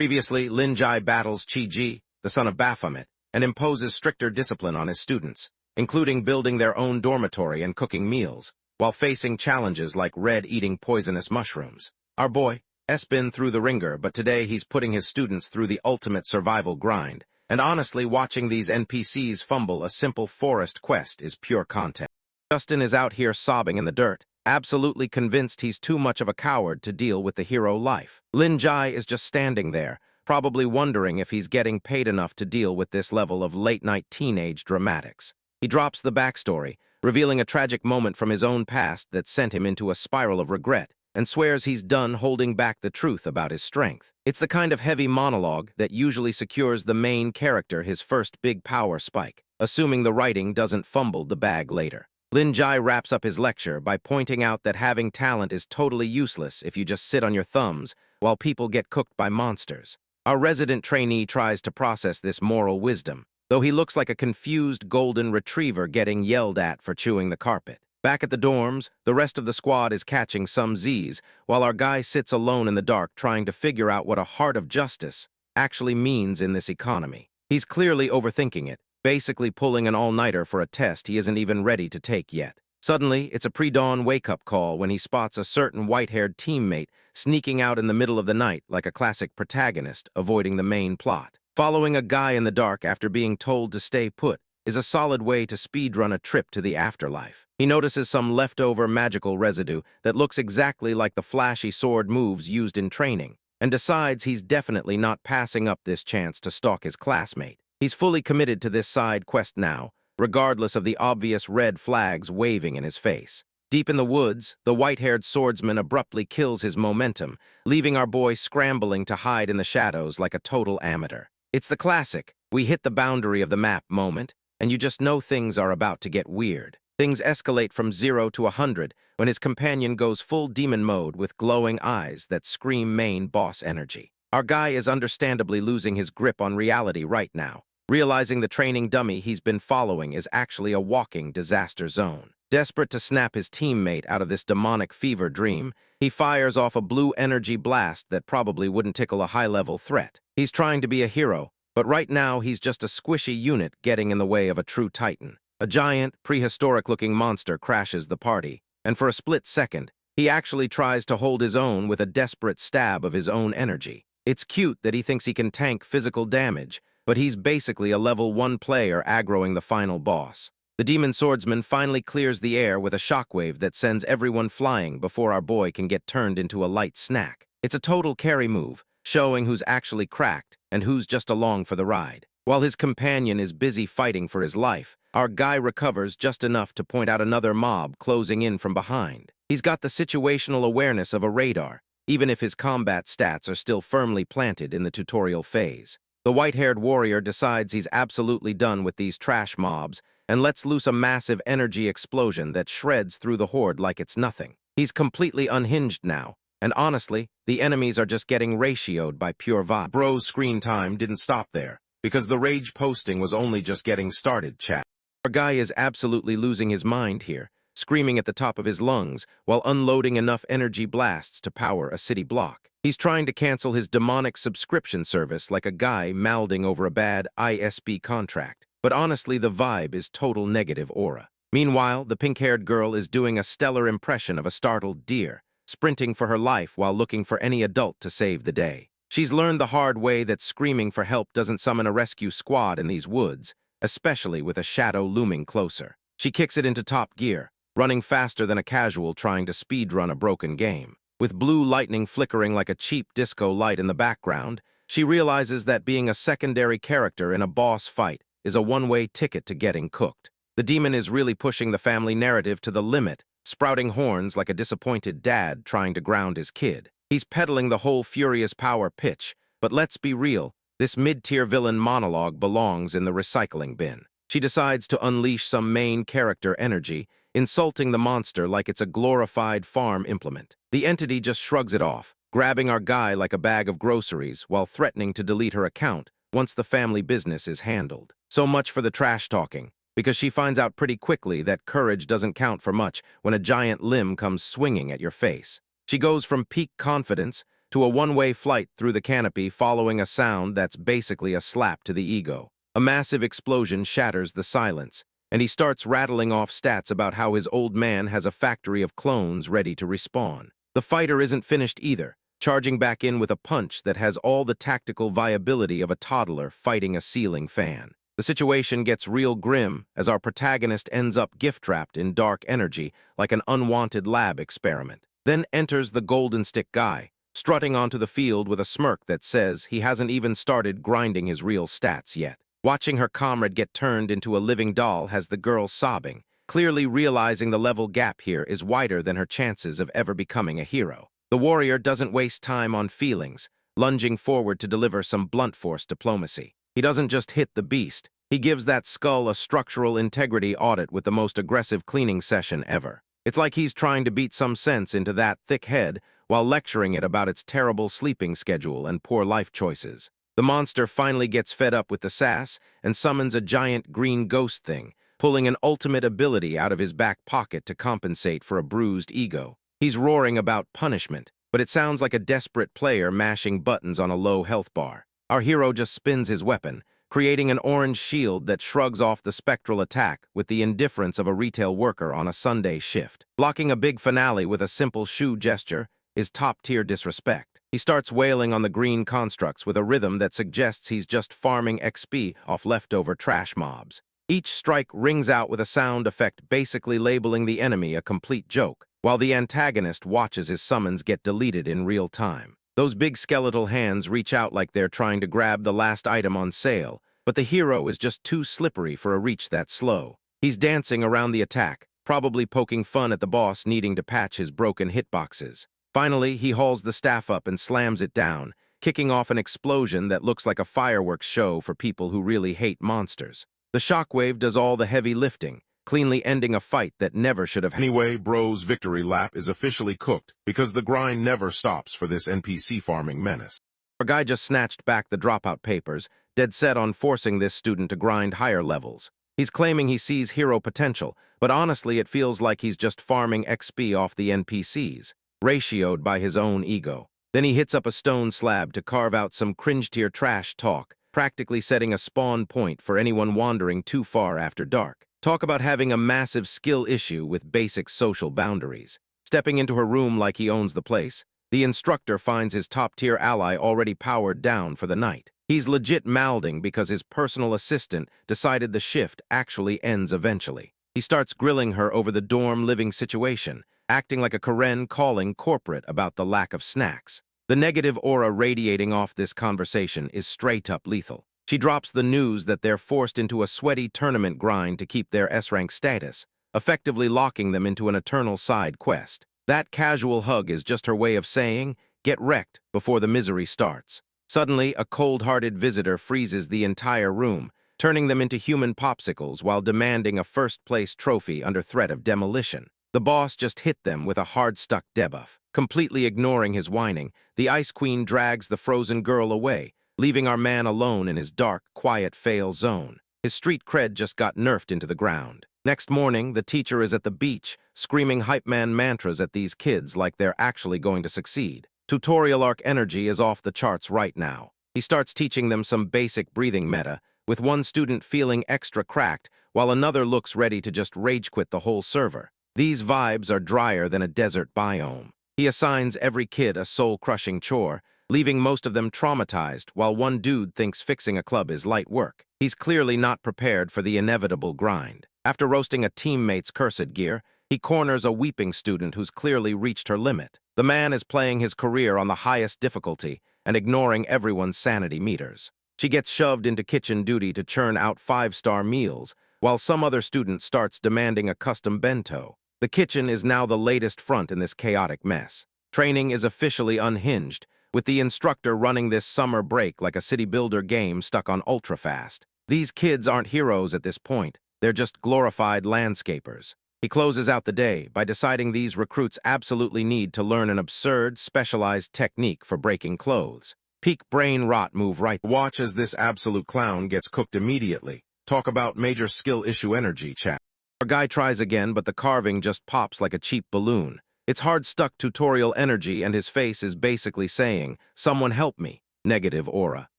Previously, Lin Jai battles Chi Ji, the son of Baphomet, and imposes stricter discipline on his students, including building their own dormitory and cooking meals, while facing challenges like Red eating poisonous mushrooms. Our boy has been through the ringer, but today he's putting his students through the ultimate survival grind, and honestly, watching these NPCs fumble a simple forest quest is pure content. Justin is out here sobbing in the dirt, absolutely convinced he's too much of a coward to deal with the hero life. Lin Jai is just standing there, probably wondering if he's getting paid enough to deal with this level of late-night teenage dramatics. He drops the backstory, revealing a tragic moment from his own past that sent him into a spiral of regret, and swears he's done holding back the truth about his strength. It's the kind of heavy monologue that usually secures the main character his first big power spike, assuming the writing doesn't fumble the bag later. Lin Jai wraps up his lecture by pointing out that having talent is totally useless if you just sit on your thumbs while people get cooked by monsters. Our resident trainee tries to process this moral wisdom, though he looks like a confused golden retriever getting yelled at for chewing the carpet. Back at the dorms, the rest of the squad is catching some Z's, while our guy sits alone in the dark trying to figure out what a heart of justice actually means in this economy. He's clearly overthinking it, basically pulling an all-nighter for a test he isn't even ready to take yet. Suddenly, it's a pre-dawn wake-up call when he spots a certain white-haired teammate sneaking out in the middle of the night like a classic protagonist, avoiding the main plot. Following a guy in the dark after being told to stay put is a solid way to speedrun a trip to the afterlife. He notices some leftover magical residue that looks exactly like the flashy sword moves used in training, and decides he's definitely not passing up this chance to stalk his classmate. He's fully committed to this side quest now, regardless of the obvious red flags waving in his face. Deep in the woods, the white-haired swordsman abruptly kills his momentum, leaving our boy scrambling to hide in the shadows like a total amateur. It's the classic, we hit the boundary of the map moment, and you just know things are about to get weird. Things escalate from 0 to 100 when his companion goes full demon mode with glowing eyes that scream main boss energy. Our guy is understandably losing his grip on reality right now, realizing the training dummy he's been following is actually a walking disaster zone. Desperate to snap his teammate out of this demonic fever dream, he fires off a blue energy blast that probably wouldn't tickle a high-level threat. He's trying to be a hero, but right now he's just a squishy unit getting in the way of a true titan. A giant, prehistoric-looking monster crashes the party, and for a split second, he actually tries to hold his own with a desperate stab of his own energy. It's cute that he thinks he can tank physical damage, but he's basically a level 1 player aggroing the final boss. The demon swordsman finally clears the air with a shockwave that sends everyone flying before our boy can get turned into a light snack. It's a total carry move, showing who's actually cracked and who's just along for the ride. While his companion is busy fighting for his life, our guy recovers just enough to point out another mob closing in from behind. He's got the situational awareness of a radar, even if his combat stats are still firmly planted in the tutorial phase. The white-haired warrior decides he's absolutely done with these trash mobs and lets loose a massive energy explosion that shreds through the horde like it's nothing. He's completely unhinged now, and honestly, the enemies are just getting ratioed by pure vibe. Bro's screen time didn't stop there, because the rage posting was only just getting started, chat. Our guy is absolutely losing his mind here, screaming at the top of his lungs while unloading enough energy blasts to power a city block. He's trying to cancel his demonic subscription service like a guy mouthing over a bad ISP contract. But honestly, the vibe is total negative aura. Meanwhile, the pink-haired girl is doing a stellar impression of a startled deer, sprinting for her life while looking for any adult to save the day. She's learned the hard way that screaming for help doesn't summon a rescue squad in these woods, especially with a shadow looming closer. She kicks it into top gear, running faster than a casual trying to speedrun a broken game. With blue lightning flickering like a cheap disco light in the background, she realizes that being a secondary character in a boss fight is a one-way ticket to getting cooked. The demon is really pushing the family narrative to the limit, sprouting horns like a disappointed dad trying to ground his kid. He's peddling the whole furious power pitch, but let's be real, this mid-tier villain monologue belongs in the recycling bin. She decides to unleash some main character energy, insulting the monster like it's a glorified farm implement. The entity just shrugs it off, grabbing our guy like a bag of groceries while threatening to delete her account once the family business is handled. So much for the trash talking, because she finds out pretty quickly that courage doesn't count for much when a giant limb comes swinging at your face. She goes from peak confidence to a one-way flight through the canopy following a sound that's basically a slap to the ego. A massive explosion shatters the silence, and he starts rattling off stats about how his old man has a factory of clones ready to respawn. The fighter isn't finished either, charging back in with a punch that has all the tactical viability of a toddler fighting a ceiling fan. The situation gets real grim as our protagonist ends up gift-wrapped in dark energy like an unwanted lab experiment. Then enters the golden stick guy, strutting onto the field with a smirk that says he hasn't even started grinding his real stats yet. Watching her comrade get turned into a living doll has the girl sobbing, clearly realizing the level gap here is wider than her chances of ever becoming a hero. The warrior doesn't waste time on feelings, lunging forward to deliver some blunt force diplomacy. He doesn't just hit the beast, he gives that skull a structural integrity audit with the most aggressive cleaning session ever. It's like he's trying to beat some sense into that thick head while lecturing it about its terrible sleeping schedule and poor life choices. The monster finally gets fed up with the sass and summons a giant green ghost thing, pulling an ultimate ability out of his back pocket to compensate for a bruised ego. He's roaring about punishment, but it sounds like a desperate player mashing buttons on a low health bar. Our hero just spins his weapon, creating an orange shield that shrugs off the spectral attack with the indifference of a retail worker on a Sunday shift. Blocking a big finale with a simple shoe gesture is top-tier disrespect. He starts wailing on the green constructs with a rhythm that suggests he's just farming XP off leftover trash mobs. Each strike rings out with a sound effect basically labeling the enemy a complete joke, while the antagonist watches his summons get deleted in real time. Those big skeletal hands reach out like they're trying to grab the last item on sale, but the hero is just too slippery for a reach that slow. He's dancing around the attack, probably poking fun at the boss needing to patch his broken hitboxes. Finally, he hauls the staff up and slams it down, kicking off an explosion that looks like a fireworks show for people who really hate monsters. The shockwave does all the heavy lifting, cleanly ending a fight that never should have happened. Anyway, bro's victory lap is officially cooked because the grind never stops for this NPC farming menace. Our guy just snatched back the dropout papers, dead set on forcing this student to grind higher levels. He's claiming he sees hero potential, but honestly it feels like he's just farming XP off the NPCs, ratioed by his own ego. Then he hits up a stone slab to carve out some cringe-tier trash talk, practically setting a spawn point for anyone wandering too far after dark. Talk about having a massive skill issue with basic social boundaries. Stepping into her room like he owns the place, the instructor finds his top-tier ally already powered down for the night. He's legit malding because his personal assistant decided the shift actually ends eventually. He starts grilling her over the dorm living situation, acting like a Karen calling corporate about the lack of snacks. The negative aura radiating off this conversation is straight-up lethal. She drops the news that they're forced into a sweaty tournament grind to keep their S-rank status, effectively locking them into an eternal side quest. That casual hug is just her way of saying, get wrecked before the misery starts. Suddenly, a cold-hearted visitor freezes the entire room, turning them into human popsicles while demanding a first-place trophy under threat of demolition. The boss just hit them with a hard-stuck debuff. Completely ignoring his whining, the Ice Queen drags the frozen girl away, leaving our man alone in his dark, quiet fail zone. His street cred just got nerfed into the ground. Next morning, the teacher is at the beach, screaming hype man mantras at these kids like they're actually going to succeed. Tutorial arc energy is off the charts right now. He starts teaching them some basic breathing meta, with one student feeling extra cracked, while another looks ready to just rage quit the whole server. These vibes are drier than a desert biome. He assigns every kid a soul-crushing chore, leaving most of them traumatized, while one dude thinks fixing a club is light work. He's clearly not prepared for the inevitable grind. After roasting a teammate's cursed gear, he corners a weeping student who's clearly reached her limit. The man is playing his career on the highest difficulty and ignoring everyone's sanity meters. She gets shoved into kitchen duty to churn out 5-star meals, while some other student starts demanding a custom bento. The kitchen is now the latest front in this chaotic mess. Training is officially unhinged, with the instructor running this summer break like a city builder game stuck on ultra-fast. These kids aren't heroes at this point, they're just glorified landscapers. He closes out the day by deciding these recruits absolutely need to learn an absurd, specialized technique for breaking clothes. Peak brain rot move right. Watch as this absolute clown gets cooked immediately. Talk about major skill issue energy, chat. Our guy tries again, but the carving just pops like a cheap balloon, It's hard-stuck tutorial energy and his face is basically saying, "Someone help me." Negative aura.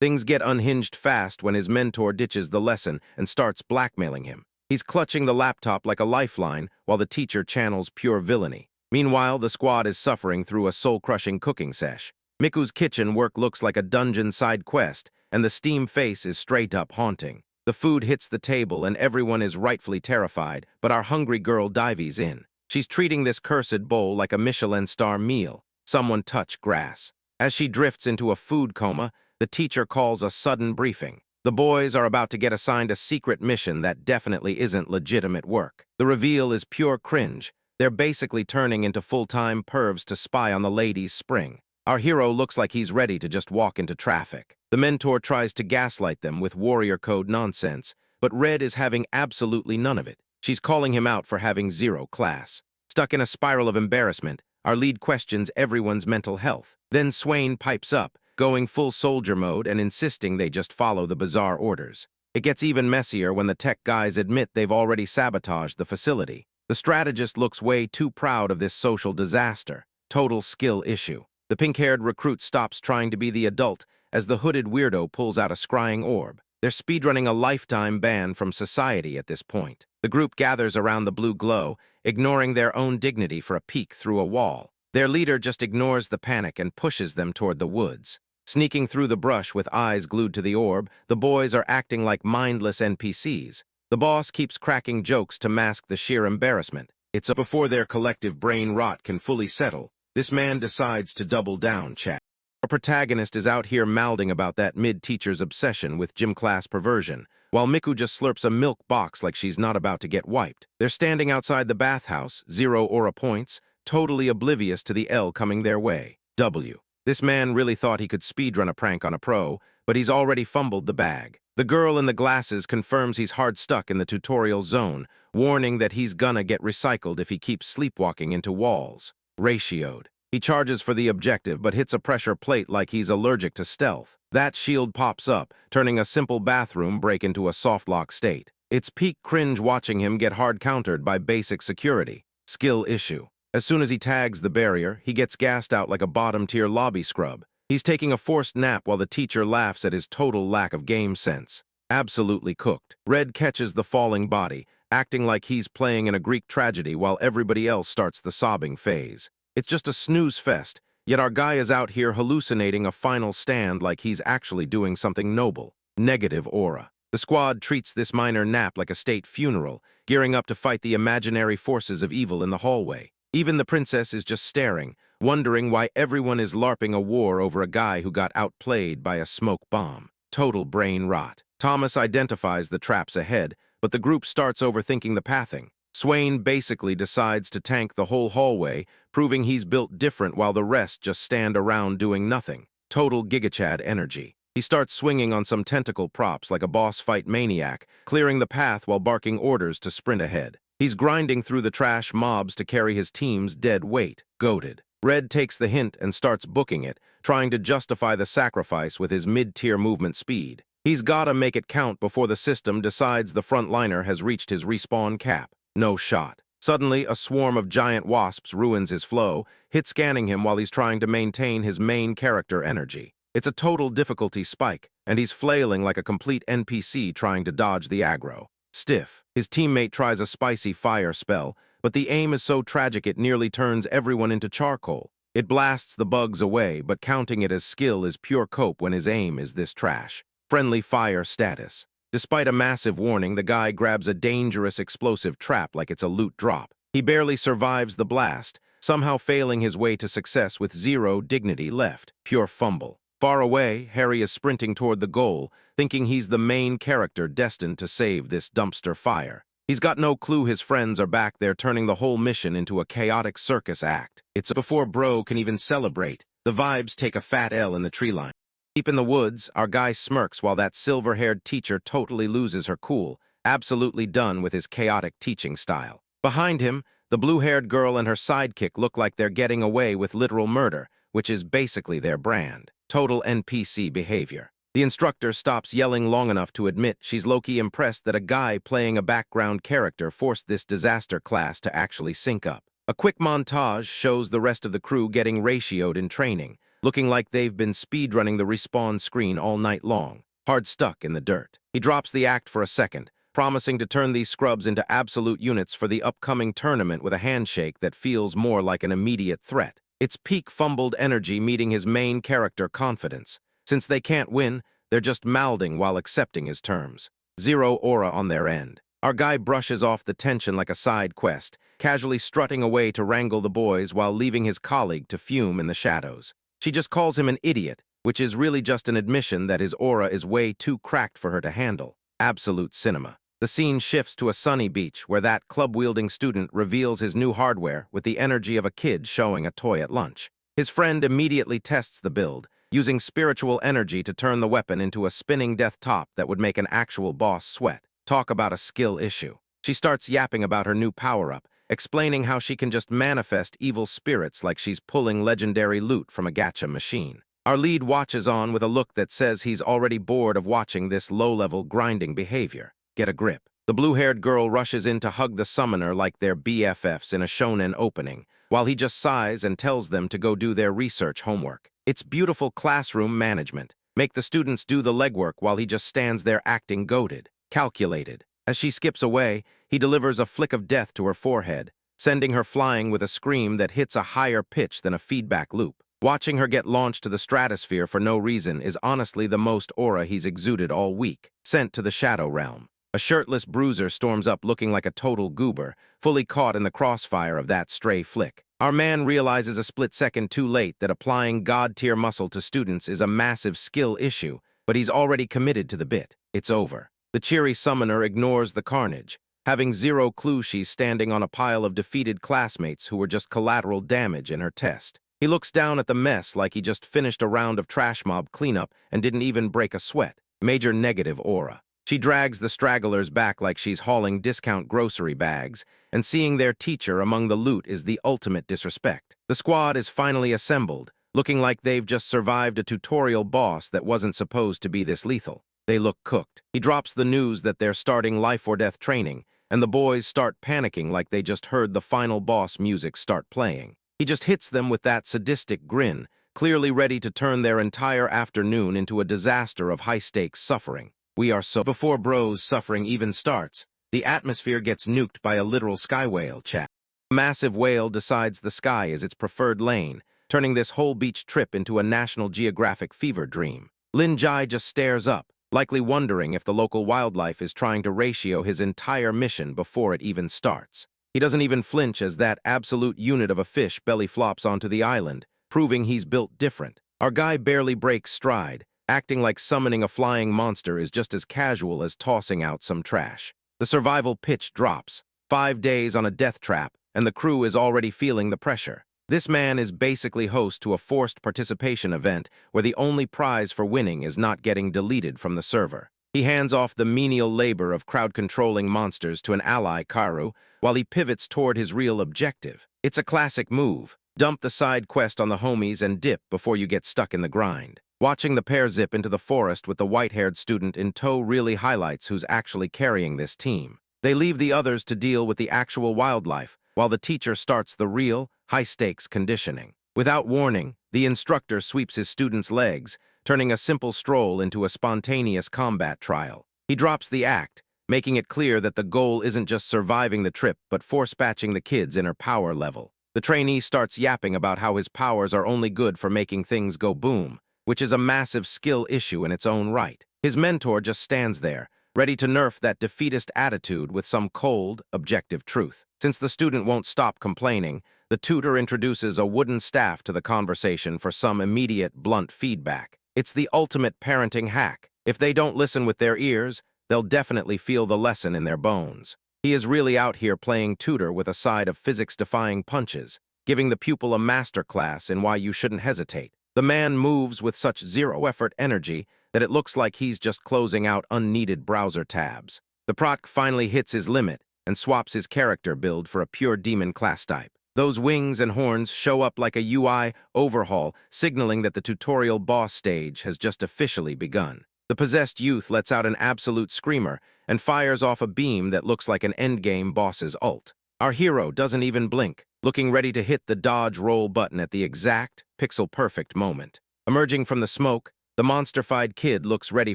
Things get unhinged fast when his mentor ditches the lesson and starts blackmailing him. He's clutching the laptop like a lifeline while the teacher channels pure villainy. Meanwhile, the squad is suffering through a soul-crushing cooking sesh. Miku's kitchen work looks like a dungeon side quest, and the steam face is straight-up haunting. The food hits the table and everyone is rightfully terrified, but our hungry girl dives in. She's treating this cursed bowl like a Michelin star meal. Someone touch grass. As she drifts into a food coma, the teacher calls a sudden briefing. The boys are about to get assigned a secret mission that definitely isn't legitimate work. The reveal is pure cringe. They're basically turning into full-time pervs to spy on the ladies' spring. Our hero looks like he's ready to just walk into traffic. The mentor tries to gaslight them with warrior code nonsense, but Red is having absolutely none of it. She's calling him out for having zero class. Stuck in a spiral of embarrassment, our lead questions everyone's mental health. Then Swain pipes up, going full soldier mode and insisting they just follow the bizarre orders. It gets even messier when the tech guys admit they've already sabotaged the facility. The strategist looks way too proud of this social disaster. Total skill issue. The pink-haired recruit stops trying to be the adult as the hooded weirdo pulls out a scrying orb. They're speedrunning a lifetime ban from society at this point. The group gathers around the blue glow, ignoring their own dignity for a peek through a wall. Their leader just ignores the panic and pushes them toward the woods. Sneaking through the brush with eyes glued to the orb, the boys are acting like mindless NPCs. The boss keeps cracking jokes to mask the sheer embarrassment. It's before their collective brain rot can fully settle. This man decides to double down, chat. Our protagonist is out here mouthing about that mid-teacher's obsession with gym class perversion, while Miku just slurps a milk box like she's not about to get wiped. They're standing outside the bathhouse, 0 aura points, totally oblivious to the L coming their way. W. This man really thought he could speedrun a prank on a pro, but he's already fumbled the bag. The girl in the glasses confirms he's hard stuck in the tutorial zone, warning that he's gonna get recycled if he keeps sleepwalking into walls. Ratioed. He charges for the objective, but hits a pressure plate like he's allergic to stealth. That shield pops up, turning a simple bathroom break into a softlock state. It's peak cringe watching him get hard countered by basic security. Skill issue. As soon as he tags the barrier, he gets gassed out like a bottom-tier lobby scrub. He's taking a forced nap while the teacher laughs at his total lack of game sense. Absolutely cooked. Red catches the falling body, acting like he's playing in a Greek tragedy while everybody else starts the sobbing phase. It's just a snooze fest, yet our guy is out here hallucinating a final stand like he's actually doing something noble. Negative aura. The squad treats this minor nap like a state funeral, gearing up to fight the imaginary forces of evil in the hallway. Even the princess is just staring, wondering why everyone is LARPing a war over a guy who got outplayed by a smoke bomb. Total brain rot. Thomas identifies the traps ahead, but the group starts overthinking the pathing. Swain basically decides to tank the whole hallway, proving he's built different while the rest just stand around doing nothing. Total gigachad energy. He starts swinging on some tentacle props like a boss fight maniac, clearing the path while barking orders to sprint ahead. He's grinding through the trash mobs to carry his team's dead weight. Goated. Red takes the hint and starts booking it, trying to justify the sacrifice with his mid-tier movement speed. He's gotta make it count before the system decides the frontliner has reached his respawn cap. No shot. Suddenly, a swarm of giant wasps ruins his flow, hit-scanning him while he's trying to maintain his main character energy. It's a total difficulty spike, and he's flailing like a complete NPC trying to dodge the aggro. Stiff. His teammate tries a spicy fire spell, but the aim is so tragic it nearly turns everyone into charcoal. It blasts the bugs away, but counting it as skill is pure cope when his aim is this trash. Friendly fire status. Despite a massive warning, the guy grabs a dangerous explosive trap like it's a loot drop. He barely survives the blast, somehow failing his way to success with 0 dignity left. Pure fumble. Far away, Harry is sprinting toward the goal, thinking he's the main character destined to save this dumpster fire. He's got no clue his friends are back there turning the whole mission into a chaotic circus act. It's before bro can even celebrate. The vibes take a fat L in the tree line. Deep in the woods, our guy smirks while that silver-haired teacher totally loses her cool, absolutely done with his chaotic teaching style. Behind him, the blue-haired girl and her sidekick look like they're getting away with literal murder, which is basically their brand. Total NPC behavior. The instructor stops yelling long enough to admit she's low-key impressed that a guy playing a background character forced this disaster class to actually sync up. A quick montage shows the rest of the crew getting ratioed in training, looking like they've been speedrunning the respawn screen all night long, hard stuck in the dirt. He drops the act for a second, promising to turn these scrubs into absolute units for the upcoming tournament with a handshake that feels more like an immediate threat. It's peak fumbled energy meeting his main character confidence. Since they can't win, they're just mouthing while accepting his terms. Zero aura on their end. Our guy brushes off the tension like a side quest, casually strutting away to wrangle the boys while leaving his colleague to fume in the shadows. She just calls him an idiot, which is really just an admission that his aura is way too cracked for her to handle. Absolute cinema. The scene shifts to a sunny beach where that club-wielding student reveals his new hardware with the energy of a kid showing a toy at lunch. His friend immediately tests the build, using spiritual energy to turn the weapon into a spinning death top that would make an actual boss sweat. Talk about a skill issue. She starts yapping about her new power-up, explaining how she can just manifest evil spirits like she's pulling legendary loot from a gacha machine. Our lead watches on with a look that says he's already bored of watching this low-level grinding behavior. Get a grip. The blue-haired girl rushes in to hug the summoner like they're BFFs in a shonen opening, while he just sighs and tells them to go do their research homework. It's beautiful classroom management. Make the students do the legwork while he just stands there acting goated, calculated. As she skips away, he delivers a flick of death to her forehead, sending her flying with a scream that hits a higher pitch than a feedback loop. Watching her get launched to the stratosphere for no reason is honestly the most aura he's exuded all week, sent to the shadow realm. A shirtless bruiser storms up looking like a total goober, fully caught in the crossfire of that stray flick. Our man realizes a split second too late that applying god-tier muscle to students is a massive skill issue, but he's already committed to the bit. It's over. The cheery summoner ignores the carnage, having zero clue she's standing on a pile of defeated classmates who were just collateral damage in her test. He looks down at the mess like he just finished a round of trash mob cleanup and didn't even break a sweat. Major negative aura. She drags the stragglers back like she's hauling discount grocery bags, and seeing their teacher among the loot is the ultimate disrespect. The squad is finally assembled, looking like they've just survived a tutorial boss that wasn't supposed to be this lethal. They look cooked. He drops the news that they're starting life-or-death training, and the boys start panicking like they just heard the final boss music start playing. He just hits them with that sadistic grin, clearly ready to turn their entire afternoon into a disaster of high-stakes suffering. We are so before Bro's suffering even starts, the atmosphere gets nuked by a literal sky whale chat. A massive whale decides the sky is its preferred lane, turning this whole beach trip into a National Geographic fever dream. Lin Jai just stares up, likely wondering if the local wildlife is trying to ratio his entire mission before it even starts. He doesn't even flinch as that absolute unit of a fish belly flops onto the island, proving he's built different. Our guy barely breaks stride, acting like summoning a flying monster is just as casual as tossing out some trash. The survival pitch drops. 5 days on a death trap, and the crew is already feeling the pressure. This man is basically host to a forced participation event where the only prize for winning is not getting deleted from the server. He hands off the menial labor of crowd-controlling monsters to an ally, Karu, while he pivots toward his real objective. It's a classic move. Dump the side quest on the homies and dip before you get stuck in the grind. Watching the pair zip into the forest with the white-haired student in tow really highlights who's actually carrying this team. They leave the others to deal with the actual wildlife, while the teacher starts the real, high-stakes conditioning. Without warning, the instructor sweeps his students' legs, turning a simple stroll into a spontaneous combat trial. He drops the act, making it clear that the goal isn't just surviving the trip but force-patching the kid's inner power level. The trainee starts yapping about how his powers are only good for making things go boom, which is a massive skill issue in its own right. His mentor just stands there, ready to nerf that defeatist attitude with some cold, objective truth. Since the student won't stop complaining, the tutor introduces a wooden staff to the conversation for some immediate, blunt feedback. It's the ultimate parenting hack. If they don't listen with their ears, they'll definitely feel the lesson in their bones. He is really out here playing tutor with a side of physics-defying punches, giving the pupil a masterclass in why you shouldn't hesitate. The man moves with such zero-effort energy that it looks like he's just closing out unneeded browser tabs. The proc finally hits his limit and swaps his character build for a pure demon class type. Those wings and horns show up like a UI overhaul, signaling that the tutorial boss stage has just officially begun. The possessed youth lets out an absolute screamer and fires off a beam that looks like an endgame boss's ult. Our hero doesn't even blink, looking ready to hit the dodge roll button at the exact, pixel-perfect moment. Emerging from the smoke, the monster-fied kid looks ready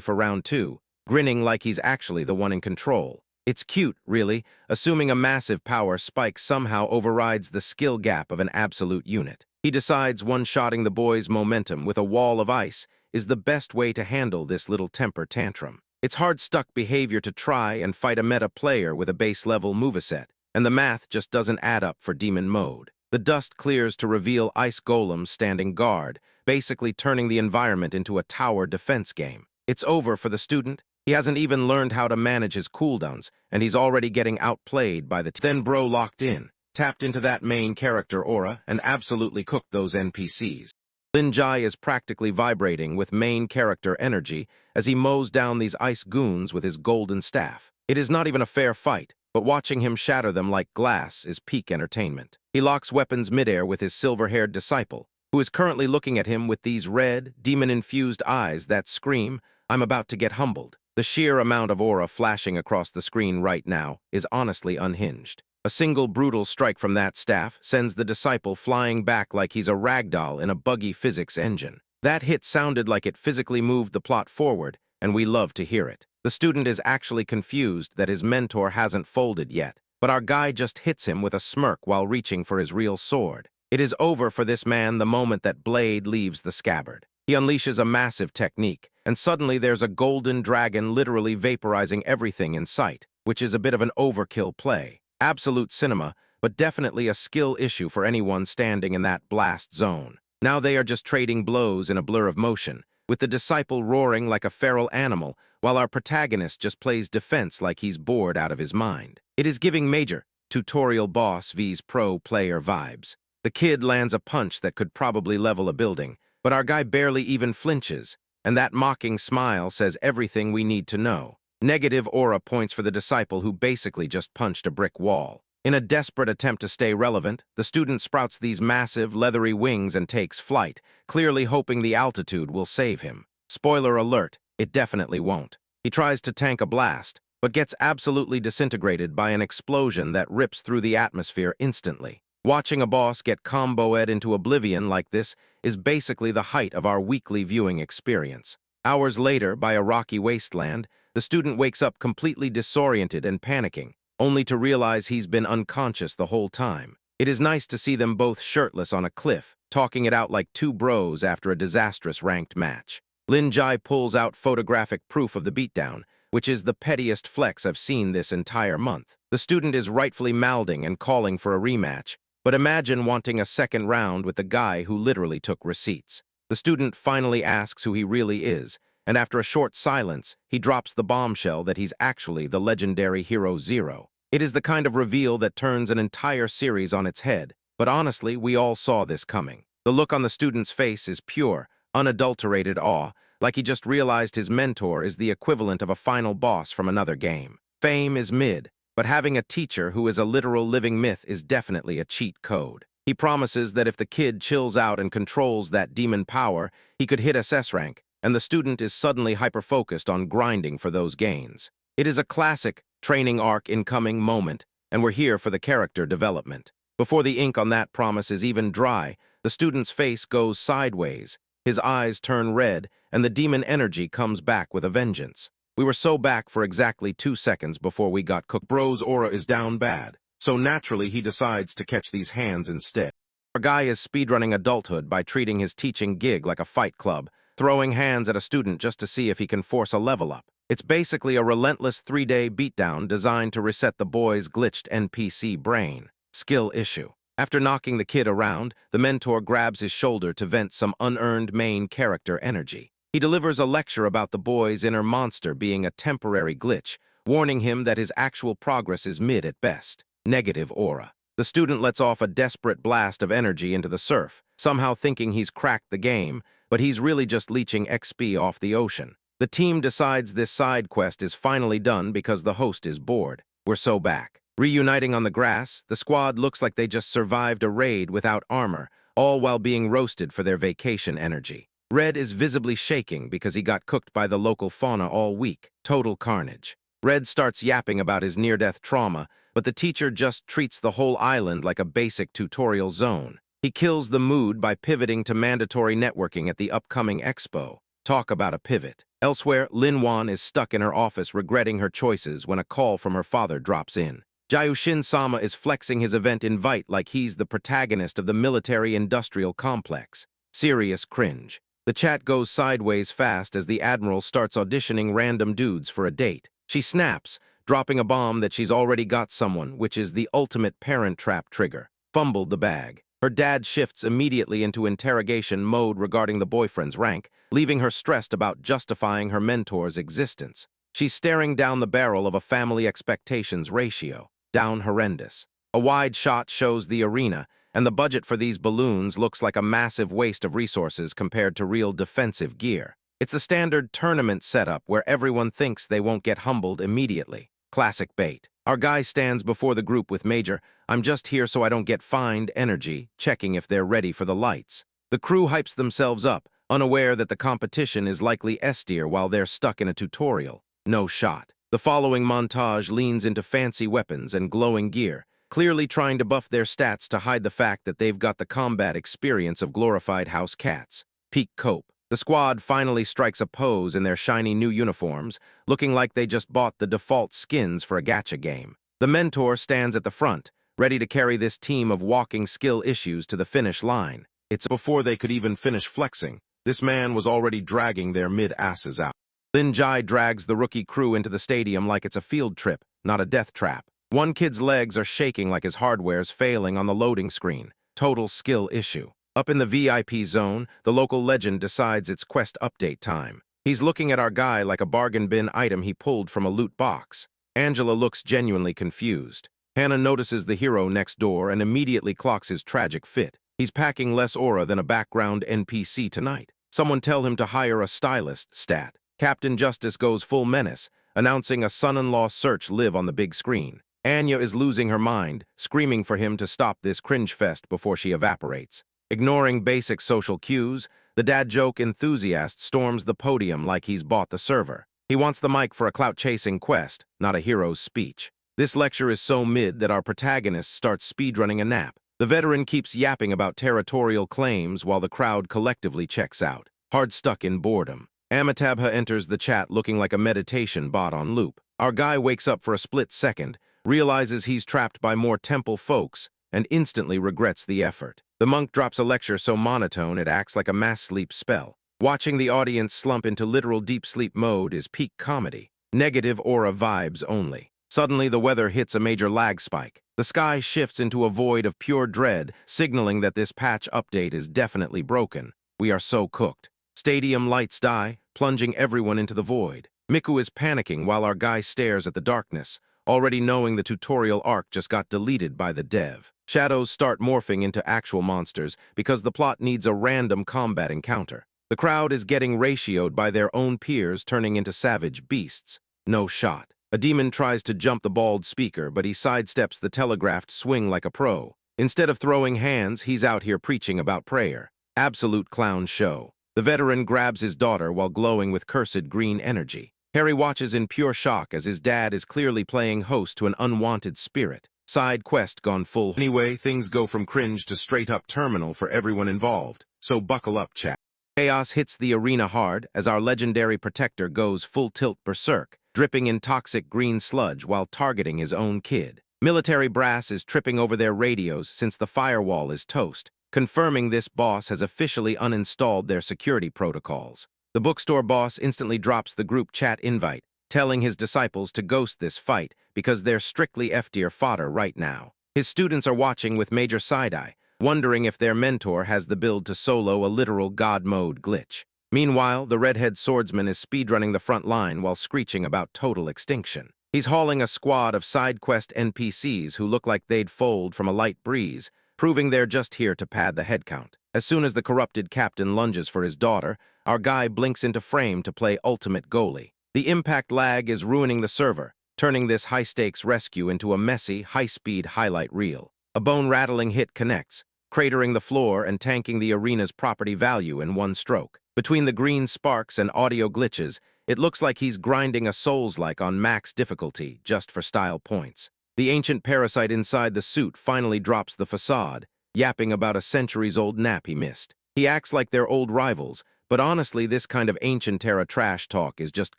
for round two, grinning like he's actually the one in control. It's cute, really, assuming a massive power spike somehow overrides the skill gap of an absolute unit. He decides one-shotting the boy's momentum with a wall of ice is the best way to handle this little temper tantrum. It's hard-stuck behavior to try and fight a meta player with a base-level moveset, and the math just doesn't add up for Demon Mode. The dust clears to reveal Ice Golem standing guard, basically turning the environment into a tower defense game. It's over for the student. He hasn't even learned how to manage his cooldowns, and he's already getting outplayed by the Then bro locked in, tapped into that main character aura, and absolutely cooked those NPCs. Lin Jai is practically vibrating with main character energy as he mows down these ice goons with his golden staff. It is not even a fair fight, but watching him shatter them like glass is peak entertainment. He locks weapons midair with his silver-haired disciple, who is currently looking at him with these red, demon-infused eyes that scream, "I'm about to get humbled." The sheer amount of aura flashing across the screen right now is honestly unhinged. A single brutal strike from that staff sends the disciple flying back like he's a ragdoll in a buggy physics engine. That hit sounded like it physically moved the plot forward, and we love to hear it. The student is actually confused that his mentor hasn't folded yet, but our guy just hits him with a smirk while reaching for his real sword. It is over for this man the moment that blade leaves the scabbard. He unleashes a massive technique, and suddenly there's a golden dragon literally vaporizing everything in sight, which is a bit of an overkill play. Absolute cinema, but definitely a skill issue for anyone standing in that blast zone. Now they are just trading blows in a blur of motion, with the disciple roaring like a feral animal, while our protagonist just plays defense like he's bored out of his mind. It is giving major tutorial boss vs pro player vibes. The kid lands a punch that could probably level a building, but our guy barely even flinches, and that mocking smile says everything we need to know. Negative aura points for the disciple who basically just punched a brick wall. In a desperate attempt to stay relevant, the student sprouts these massive, leathery wings and takes flight, clearly hoping the altitude will save him. Spoiler alert, it definitely won't. He tries to tank a blast, but gets absolutely disintegrated by an explosion that rips through the atmosphere instantly. Watching a boss get comboed into oblivion like this is basically the height of our weekly viewing experience. Hours later, by a rocky wasteland, the student wakes up completely disoriented and panicking, only to realize he's been unconscious the whole time. It is nice to see them both shirtless on a cliff, talking it out like two bros after a disastrous ranked match. Lin Jai pulls out photographic proof of the beatdown, which is the pettiest flex I've seen this entire month. The student is rightfully mouthing and calling for a rematch, but imagine wanting a second round with the guy who literally took receipts. The student finally asks who he really is, and after a short silence, he drops the bombshell that he's actually the legendary Hero Zero. It is the kind of reveal that turns an entire series on its head, but honestly, we all saw this coming. The look on the student's face is pure, unadulterated awe, like he just realized his mentor is the equivalent of a final boss from another game. Fame is mid, but having a teacher who is a literal living myth is definitely a cheat code. He promises that if the kid chills out and controls that demon power, he could hit SS rank, and the student is suddenly hyper-focused on grinding for those gains. It is a classic training arc incoming moment, and we're here for the character development. Before the ink on that promise is even dry, the student's face goes sideways, his eyes turn red, and the demon energy comes back with a vengeance. We were so back for exactly 2 seconds before we got cooked. Bro's aura is down bad, so naturally he decides to catch these hands instead. Our guy is speedrunning adulthood by treating his teaching gig like a fight club, throwing hands at a student just to see if he can force a level up. It's basically a relentless 3-day beatdown designed to reset the boy's glitched NPC brain. Skill issue. After knocking the kid around, the mentor grabs his shoulder to vent some unearned main character energy. He delivers a lecture about the boy's inner monster being a temporary glitch, warning him that his actual progress is mid at best. Negative aura. The student lets off a desperate blast of energy into the surf, somehow thinking he's cracked the game, but he's really just leeching XP off the ocean. The team decides this side quest is finally done because the host is bored. We're so back. Reuniting on the grass, the squad looks like they just survived a raid without armor, all while being roasted for their vacation energy. Red is visibly shaking because he got cooked by the local fauna all week. Total carnage. Red starts yapping about his near-death trauma, but the teacher just treats the whole island like a basic tutorial zone. He kills the mood by pivoting to mandatory networking at the upcoming expo. Talk about a pivot. Elsewhere, Lin Wan is stuck in her office regretting her choices when a call from her father drops in. Jayushin-sama is flexing his event invite like he's the protagonist of the military-industrial complex. Serious cringe. The chat goes sideways fast as the Admiral starts auditioning random dudes for a date. She snaps, dropping a bomb that she's already got someone, which is the ultimate parent trap trigger. Fumbled the bag. Her dad shifts immediately into interrogation mode regarding the boyfriend's rank, leaving her stressed about justifying her mentor's existence. She's staring down the barrel of a family expectations ratio. Down horrendous. A wide shot shows the arena, and the budget for these balloons looks like a massive waste of resources compared to real defensive gear. It's the standard tournament setup where everyone thinks they won't get humbled immediately. Classic bait. Our guy stands before the group with Major, "I'm just here so I don't get fined" energy, checking if they're ready for the lights. The crew hypes themselves up, unaware that the competition is likely S-tier while they're stuck in a tutorial. No shot. The following montage leans into fancy weapons and glowing gear, clearly trying to buff their stats to hide the fact that they've got the combat experience of glorified house cats. Peak cope. The squad finally strikes a pose in their shiny new uniforms, looking like they just bought the default skins for a gacha game. The mentor stands at the front, ready to carry this team of walking skill issues to the finish line. It's Before they could even finish flexing, this man was already dragging their mid-asses out. Lin Jai drags the rookie crew into the stadium like it's a field trip, not a death trap. One kid's legs are shaking like his hardware's failing on the loading screen. Total skill issue. Up in the VIP zone, the local legend decides it's quest update time. He's looking at our guy like a bargain bin item he pulled from a loot box. Angela looks genuinely confused. Hannah notices the hero next door and immediately clocks his tragic fit. He's packing less aura than a background NPC tonight. Someone tell him to hire a stylist, stat. Captain Justice goes full menace, announcing a son-in-law search live on the big screen. Anya is losing her mind, screaming for him to stop this cringe fest before she evaporates. Ignoring basic social cues, the dad joke enthusiast storms the podium like he's bought the server. He wants the mic for a clout-chasing quest, not a hero's speech. This lecture is so mid that our protagonist starts speedrunning a nap. The veteran keeps yapping about territorial claims while the crowd collectively checks out, hard stuck in boredom. Amitabha enters the chat looking like a meditation bot on loop. Our guy wakes up for a split second, realizes he's trapped by more temple folks, and instantly regrets the effort. The monk drops a lecture so monotone it acts like a mass sleep spell. Watching the audience slump into literal deep sleep mode is peak comedy. Negative aura vibes only. Suddenly, the weather hits a major lag spike. The sky shifts into a void of pure dread, signaling that this patch update is definitely broken. We are so cooked. Stadium lights die, plunging everyone into the void. Miku is panicking while our guy stares at the darkness, already knowing the tutorial arc just got deleted by the dev. Shadows start morphing into actual monsters because the plot needs a random combat encounter. The crowd is getting ratioed by their own peers turning into savage beasts. No shot. A demon tries to jump the bald speaker, but he sidesteps the telegraphed swing like a pro. Instead of throwing hands, he's out here preaching about prayer. Absolute clown show. The veteran grabs his daughter while glowing with cursed green energy. Harry watches in pure shock as his dad is clearly playing host to an unwanted spirit. Side quest gone full. Anyway, things go from cringe to straight-up terminal for everyone involved, so buckle up, chat. Chaos hits the arena hard as our legendary protector goes full tilt berserk, dripping in toxic green sludge while targeting his own kid. Military brass is tripping over their radios since the firewall is toast, confirming this boss has officially uninstalled their security protocols. The bookstore boss instantly drops the group chat invite, telling his disciples to ghost this fight because they're strictly F-tier fodder right now. His students are watching with major side-eye, wondering if their mentor has the build to solo a literal god mode glitch. Meanwhile, the redhead swordsman is speedrunning the front line while screeching about total extinction. He's hauling a squad of side quest NPCs who look like they'd fold from a light breeze, proving they're just here to pad the headcount. As soon as the corrupted captain lunges for his daughter, our guy blinks into frame to play ultimate goalie. The impact lag is ruining the server, turning this high-stakes rescue into a messy, high-speed highlight reel. A bone-rattling hit connects, cratering the floor and tanking the arena's property value in one stroke. Between the green sparks and audio glitches, it looks like he's grinding a Souls-like on max difficulty just for style points. The ancient parasite inside the suit finally drops the facade, yapping about a centuries-old nap he missed. He acts like they're old rivals, but honestly, this kind of ancient era trash talk is just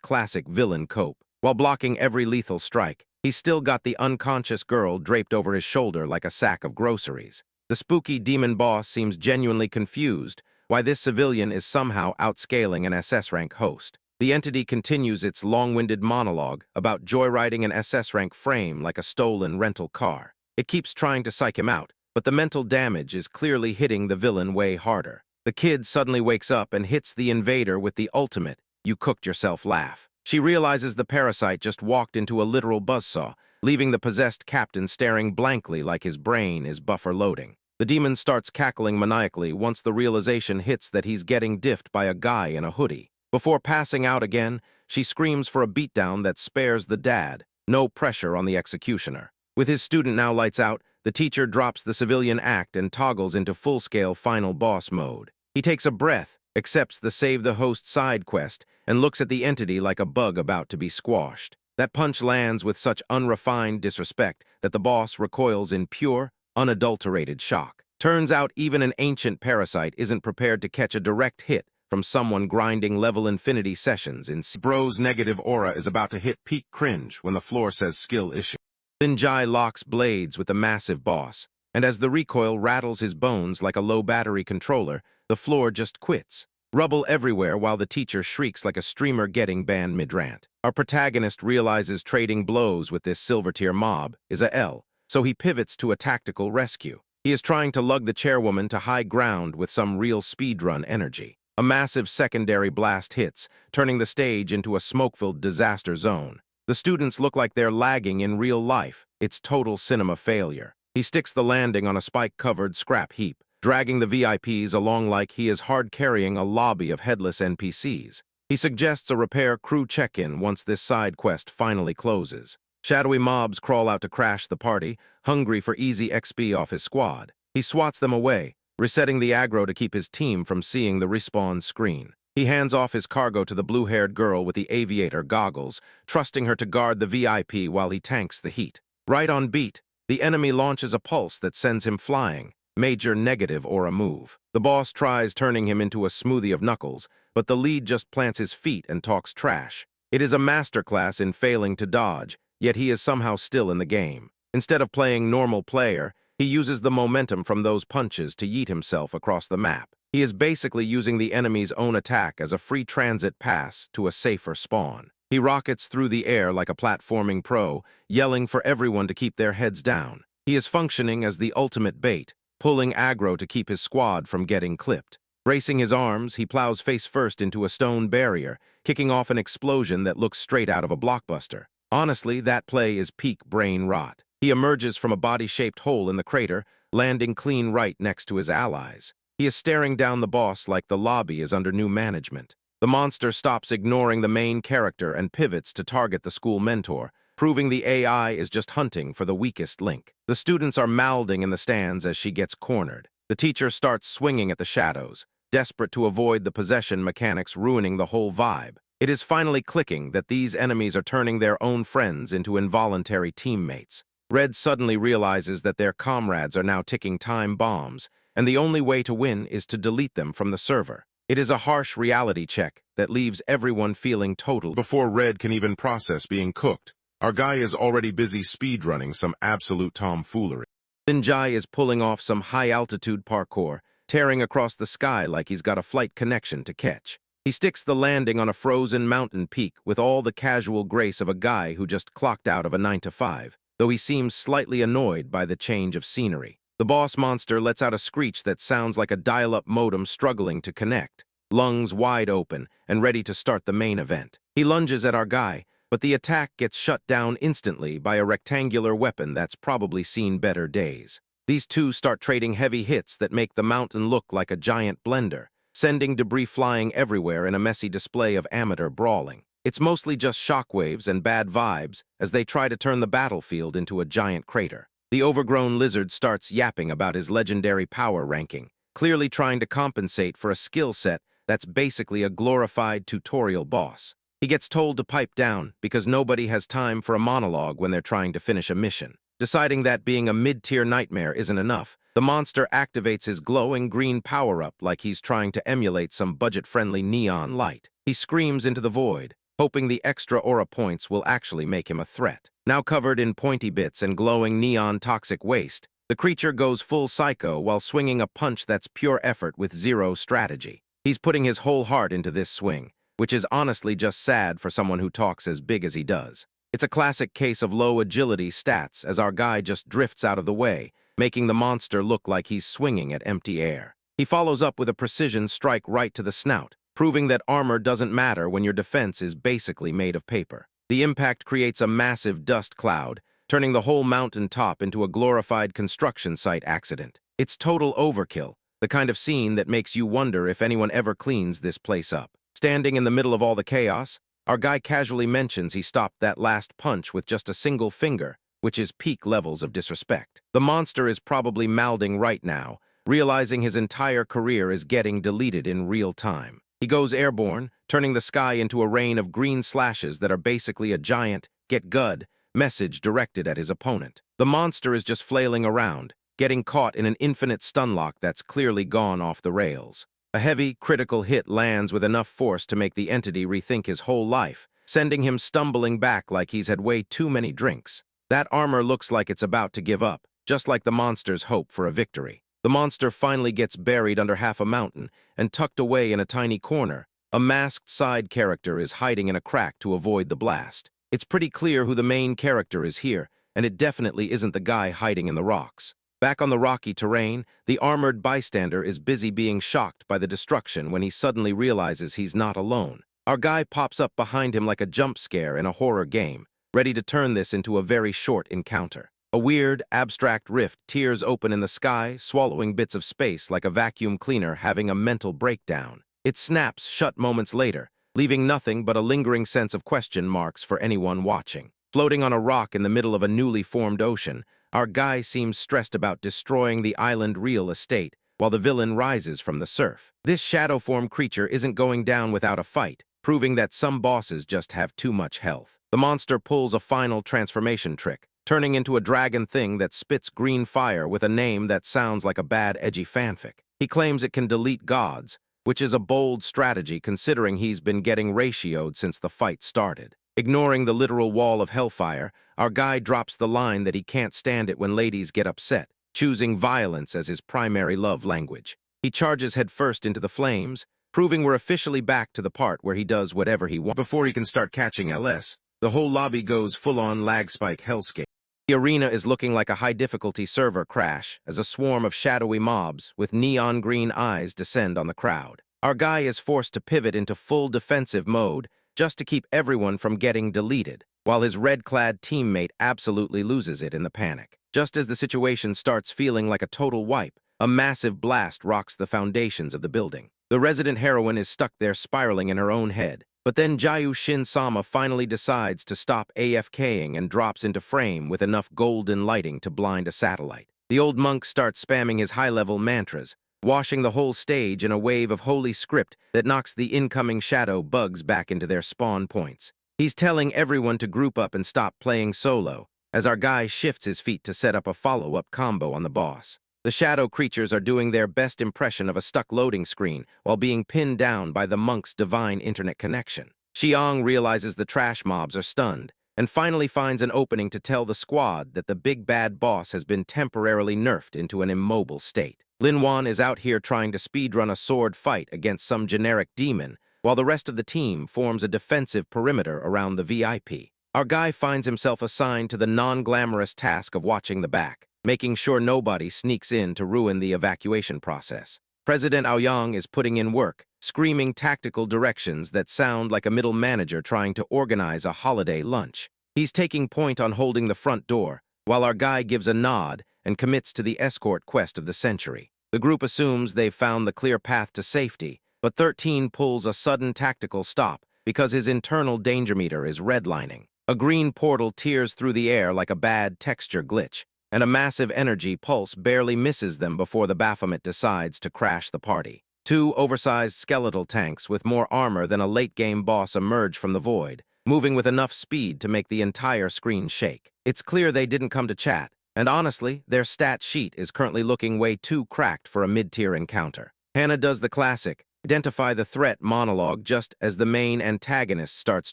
classic villain cope. While blocking every lethal strike, he's still got the unconscious girl draped over his shoulder like a sack of groceries. The spooky demon boss seems genuinely confused why this civilian is somehow outscaling an SS-rank host. The entity continues its long-winded monologue about joyriding an SS-rank frame like a stolen rental car. It keeps trying to psych him out, but the mental damage is clearly hitting the villain way harder. The kid suddenly wakes up and hits the invader with the ultimate, "you cooked yourself" laugh. She realizes the parasite just walked into a literal buzzsaw, leaving the possessed captain staring blankly like his brain is buffer loading. The demon starts cackling maniacally once the realization hits that he's getting diffed by a guy in a hoodie. Before passing out again, she screams for a beatdown that spares the dad, no pressure on the executioner. With his student now lights out, the teacher drops the civilian act and toggles into full-scale final boss mode. He takes a breath, accepts the Save the Host side quest, and looks at the entity like a bug about to be squashed. That punch lands with such unrefined disrespect that the boss recoils in pure, unadulterated shock. Turns out even an ancient parasite isn't prepared to catch a direct hit from someone grinding level infinity sessions in Bro's negative aura is about to hit peak cringe when the floor says skill issue. Linjai locks blades with the massive boss, and as the recoil rattles his bones like a low-battery controller, the floor just quits. Rubble everywhere while the teacher shrieks like a streamer getting banned mid-rant. Our protagonist realizes trading blows with this silver-tier mob is a L, so he pivots to a tactical rescue. He is trying to lug the chairwoman to high ground with some real speedrun energy. A massive secondary blast hits, turning the stage into a smoke-filled disaster zone. The students look like they're lagging in real life. It's total cinema failure. He sticks the landing on a spike-covered scrap heap, dragging the VIPs along like he is hard-carrying a lobby of headless NPCs. He suggests a repair crew check-in once this side quest finally closes. Shadowy mobs crawl out to crash the party, hungry for easy XP off his squad. He swats them away, resetting the aggro to keep his team from seeing the respawn screen. He hands off his cargo to the blue-haired girl with the aviator goggles, trusting her to guard the VIP while he tanks the heat. Right on beat, the enemy launches a pulse that sends him flying. Major negative aura move. The boss tries turning him into a smoothie of knuckles, but the lead just plants his feet and talks trash. It is a masterclass in failing to dodge, yet he is somehow still in the game. Instead of playing normal player, he uses the momentum from those punches to yeet himself across the map. He is basically using the enemy's own attack as a free transit pass to a safer spawn. He rockets through the air like a platforming pro, yelling for everyone to keep their heads down. He is functioning as the ultimate bait, pulling aggro to keep his squad from getting clipped. Bracing his arms, he plows face first into a stone barrier, kicking off an explosion that looks straight out of a blockbuster. Honestly, that play is peak brain rot. He emerges from a body-shaped hole in the crater, landing clean right next to his allies. He is staring down the boss like the lobby is under new management. The monster stops ignoring the main character and pivots to target the school mentor, proving the AI is just hunting for the weakest link. The students are mouthing in the stands as she gets cornered. The teacher starts swinging at the shadows, desperate to avoid the possession mechanics ruining the whole vibe. It is finally clicking that these enemies are turning their own friends into involuntary teammates. Red suddenly realizes that their comrades are now ticking time bombs, and the only way to win is to delete them from the server. It is a harsh reality check that leaves everyone feeling total. Before Red can even process being cooked, our guy is already busy speedrunning some absolute tomfoolery. Linjai is pulling off some high-altitude parkour, tearing across the sky like he's got a flight connection to catch. He sticks the landing on a frozen mountain peak with all the casual grace of a guy who just clocked out of a 9-to-5, though he seems slightly annoyed by the change of scenery. The boss monster lets out a screech that sounds like a dial-up modem struggling to connect, lungs wide open and ready to start the main event. He lunges at our guy, but the attack gets shut down instantly by a rectangular weapon that's probably seen better days. These two start trading heavy hits that make the mountain look like a giant blender, sending debris flying everywhere in a messy display of amateur brawling. It's mostly just shockwaves and bad vibes as they try to turn the battlefield into a giant crater. The overgrown lizard starts yapping about his legendary power ranking, clearly trying to compensate for a skill set that's basically a glorified tutorial boss. He gets told to pipe down because nobody has time for a monologue when they're trying to finish a mission. Deciding that being a mid-tier nightmare isn't enough, the monster activates his glowing green power-up like he's trying to emulate some budget-friendly neon light. He screams into the void, hoping the extra aura points will actually make him a threat. Now covered in pointy bits and glowing neon toxic waste, the creature goes full psycho while swinging a punch that's pure effort with zero strategy. He's putting his whole heart into this swing, which is honestly just sad for someone who talks as big as he does. It's a classic case of low agility stats as our guy just drifts out of the way, making the monster look like he's swinging at empty air. He follows up with a precision strike right to the snout, proving that armor doesn't matter when your defense is basically made of paper. The impact creates a massive dust cloud, turning the whole mountain top into a glorified construction site accident. It's total overkill, the kind of scene that makes you wonder if anyone ever cleans this place up. Standing in the middle of all the chaos, our guy casually mentions he stopped that last punch with just a single finger, which is peak levels of disrespect. The monster is probably mouthing right now, realizing his entire career is getting deleted in real time. He goes airborne, turning the sky into a rain of green slashes that are basically a giant, "Get good" message directed at his opponent. The monster is just flailing around, getting caught in an infinite stunlock that's clearly gone off the rails. A heavy, critical hit lands with enough force to make the entity rethink his whole life, sending him stumbling back like he's had way too many drinks. That armor looks like it's about to give up, just like the monster's hope for a victory. The monster finally gets buried under half a mountain and tucked away in a tiny corner. A masked side character is hiding in a crack to avoid the blast. It's pretty clear who the main character is here, and it definitely isn't the guy hiding in the rocks. Back on the rocky terrain, the armored bystander is busy being shocked by the destruction when he suddenly realizes he's not alone. Our guy pops up behind him like a jump scare in a horror game, ready to turn this into a very short encounter. A weird, abstract rift tears open in the sky, swallowing bits of space like a vacuum cleaner having a mental breakdown. It snaps shut moments later, leaving nothing but a lingering sense of question marks for anyone watching. Floating on a rock in the middle of a newly formed ocean, our guy seems stressed about destroying the island real estate, while the villain rises from the surf. This shadow form creature isn't going down without a fight, proving that some bosses just have too much health. The monster pulls a final transformation trick, turning into a dragon thing that spits green fire with a name that sounds like a bad, edgy fanfic. He claims it can delete gods, which is a bold strategy considering he's been getting ratioed since the fight started. Ignoring the literal wall of hellfire, our guy drops the line that he can't stand it when ladies get upset, choosing violence as his primary love language. He charges headfirst into the flames, proving we're officially back to the part where he does whatever he wants. Before he can start catching LS, the whole lobby goes full-on lag spike hellscape. The arena is looking like a high-difficulty server crash as a swarm of shadowy mobs with neon green eyes descend on the crowd. Our guy is forced to pivot into full defensive mode just to keep everyone from getting deleted, while his red-clad teammate absolutely loses it in the panic. Just as the situation starts feeling like a total wipe, a massive blast rocks the foundations of the building. The resident heroine is stuck there spiraling in her own head, but then Jayu Shin-sama finally decides to stop AFKing and drops into frame with enough golden lighting to blind a satellite. The old monk starts spamming his high-level mantras, washing the whole stage in a wave of holy script that knocks the incoming shadow bugs back into their spawn points. He's telling everyone to group up and stop playing solo, as our guy shifts his feet to set up a follow-up combo on the boss. The shadow creatures are doing their best impression of a stuck loading screen while being pinned down by the monk's divine internet connection. Xiang realizes the trash mobs are stunned, and finally finds an opening to tell the squad that the big bad boss has been temporarily nerfed into an immobile state. Lin Wan is out here trying to speedrun a sword fight against some generic demon, while the rest of the team forms a defensive perimeter around the VIP. Our guy finds himself assigned to the non-glamorous task of watching the back, making sure nobody sneaks in to ruin the evacuation process. President Aoyang is putting in work, screaming tactical directions that sound like a middle manager trying to organize a holiday lunch. He's taking point on holding the front door, while our guy gives a nod and commits to the escort quest of the century. The group assumes they've found the clear path to safety, but 13 pulls a sudden tactical stop because his internal danger meter is redlining. A green portal tears through the air like a bad texture glitch, and a massive energy pulse barely misses them before the Baphomet decides to crash the party. Two oversized skeletal tanks with more armor than a late-game boss emerge from the void, moving with enough speed to make the entire screen shake. It's clear they didn't come to chat, and honestly, their stat sheet is currently looking way too cracked for a mid-tier encounter. Hannah does the classic, identify the threat monologue just as the main antagonist starts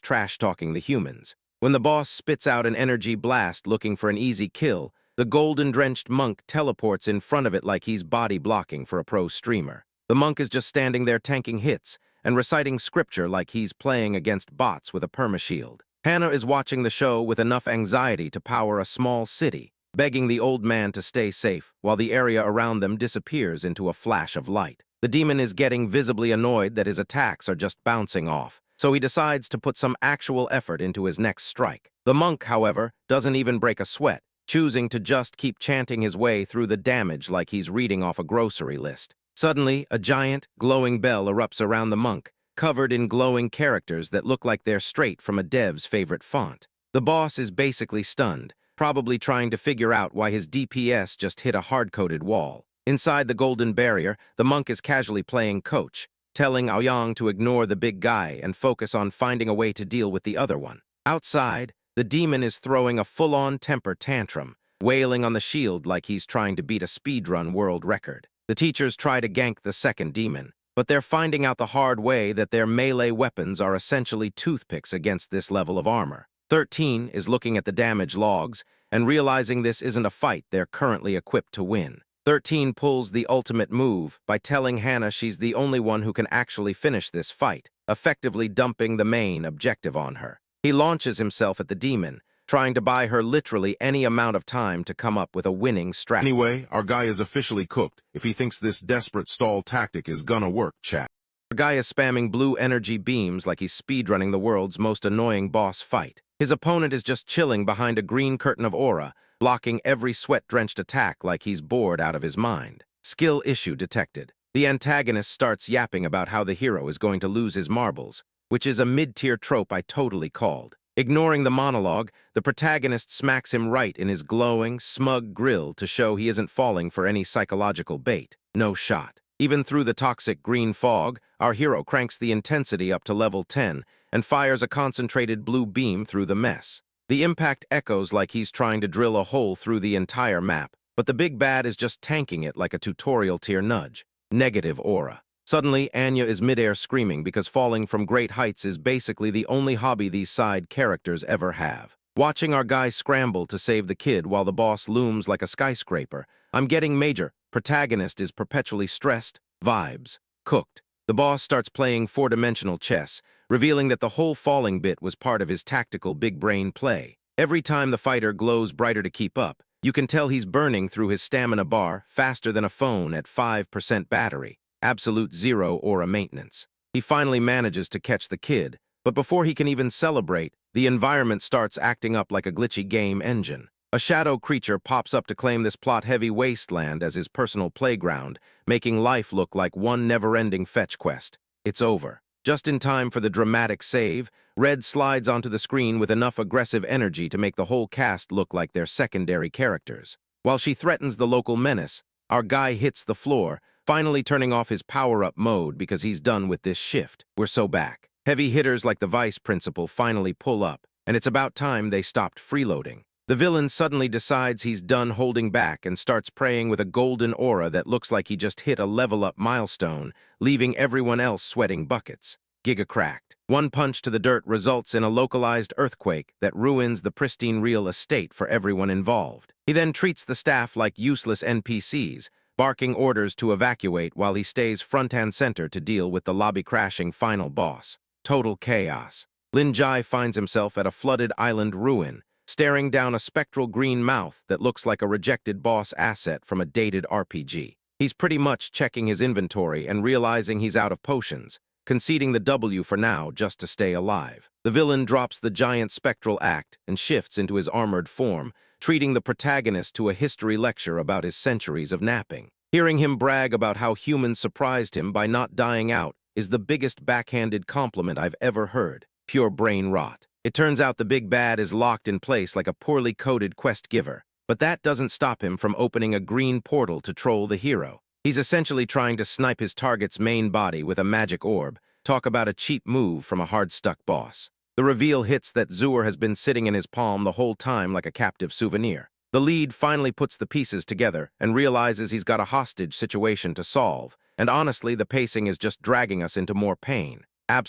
trash-talking the humans. When the boss spits out an energy blast looking for an easy kill, the golden-drenched monk teleports in front of it like he's body blocking for a pro streamer. The monk is just standing there tanking hits and reciting scripture like he's playing against bots with a permashield. Hannah is watching the show with enough anxiety to power a small city, begging the old man to stay safe while the area around them disappears into a flash of light. The demon is getting visibly annoyed that his attacks are just bouncing off, so he decides to put some actual effort into his next strike. The monk, however, doesn't even break a sweat, choosing to just keep chanting his way through the damage like he's reading off a grocery list. Suddenly, a giant, glowing bell erupts around the monk, covered in glowing characters that look like they're straight from a dev's favorite font. The boss is basically stunned, probably trying to figure out why his DPS just hit a hard-coded wall. Inside the golden barrier, the monk is casually playing coach, telling Aoyang to ignore the big guy and focus on finding a way to deal with the other one. Outside, the demon is throwing a full-on temper tantrum, wailing on the shield like he's trying to beat a speedrun world record. The teachers try to gank the second demon, but they're finding out the hard way that their melee weapons are essentially toothpicks against this level of armor. 13 is looking at the damage logs and realizing this isn't a fight they're currently equipped to win. 13 pulls the ultimate move by telling Hannah she's the only one who can actually finish this fight, effectively dumping the main objective on her. He launches himself at the demon, trying to buy her literally any amount of time to come up with a winning strategy. Anyway, our guy is officially cooked if he thinks this desperate stall tactic is gonna work, chat. Our guy is spamming blue energy beams like he's speedrunning the world's most annoying boss fight. His opponent is just chilling behind a green curtain of aura, blocking every sweat-drenched attack like he's bored out of his mind. Skill issue detected. The antagonist starts yapping about how the hero is going to lose his marbles, which is a mid-tier trope I totally called. Ignoring the monologue, the protagonist smacks him right in his glowing, smug grill to show he isn't falling for any psychological bait. No shot. Even through the toxic green fog, our hero cranks the intensity up to level 10 and fires a concentrated blue beam through the mess. The impact echoes like he's trying to drill a hole through the entire map, but the big bad is just tanking it like a tutorial tier nudge. Negative aura. Suddenly, Anya is midair screaming because falling from great heights is basically the only hobby these side characters ever have. Watching our guy scramble to save the kid while the boss looms like a skyscraper, I'm getting major. Protagonist is perpetually stressed, vibes, cooked. The boss starts playing four-dimensional chess, revealing that the whole falling bit was part of his tactical big brain play. Every time the fighter glows brighter to keep up, you can tell he's burning through his stamina bar faster than a phone at 5% battery. Absolute zero aura maintenance. He finally manages to catch the kid, but before he can even celebrate, the environment starts acting up like a glitchy game engine. A shadow creature pops up to claim this plot-heavy wasteland as his personal playground, making life look like one never-ending fetch quest. It's over. Just in time for the dramatic save, Red slides onto the screen with enough aggressive energy to make the whole cast look like they're secondary characters. While she threatens the local menace, our guy hits the floor, finally turning off his power-up mode because he's done with this shift. We're so back. Heavy hitters like the vice principal finally pull up, and it's about time they stopped freeloading. The villain suddenly decides he's done holding back and starts praying with a golden aura that looks like he just hit a level-up milestone, leaving everyone else sweating buckets. Giga cracked. One punch to the dirt results in a localized earthquake that ruins the pristine real estate for everyone involved. He then treats the staff like useless NPCs, barking orders to evacuate while he stays front and center to deal with the lobby-crashing final boss. Total chaos. Lin Jai finds himself at a flooded island ruin, staring down a spectral green mouth that looks like a rejected boss asset from a dated RPG. He's pretty much checking his inventory and realizing he's out of potions, conceding the W for now just to stay alive. The villain drops the giant spectral act and shifts into his armored form, treating the protagonist to a history lecture about his centuries of napping. Hearing him brag about how humans surprised him by not dying out is the biggest backhanded compliment I've ever heard. Pure brain rot. It turns out the big bad is locked in place like a poorly coded quest giver, but that doesn't stop him from opening a green portal to troll the hero. He's essentially trying to snipe his target's main body with a magic orb. Talk about a cheap move from a hard-stuck boss. The reveal hits that Zur has been sitting in his palm the whole time like a captive souvenir. The lead finally puts the pieces together and realizes he's got a hostage situation to solve, and honestly, the pacing is just dragging us into more pain.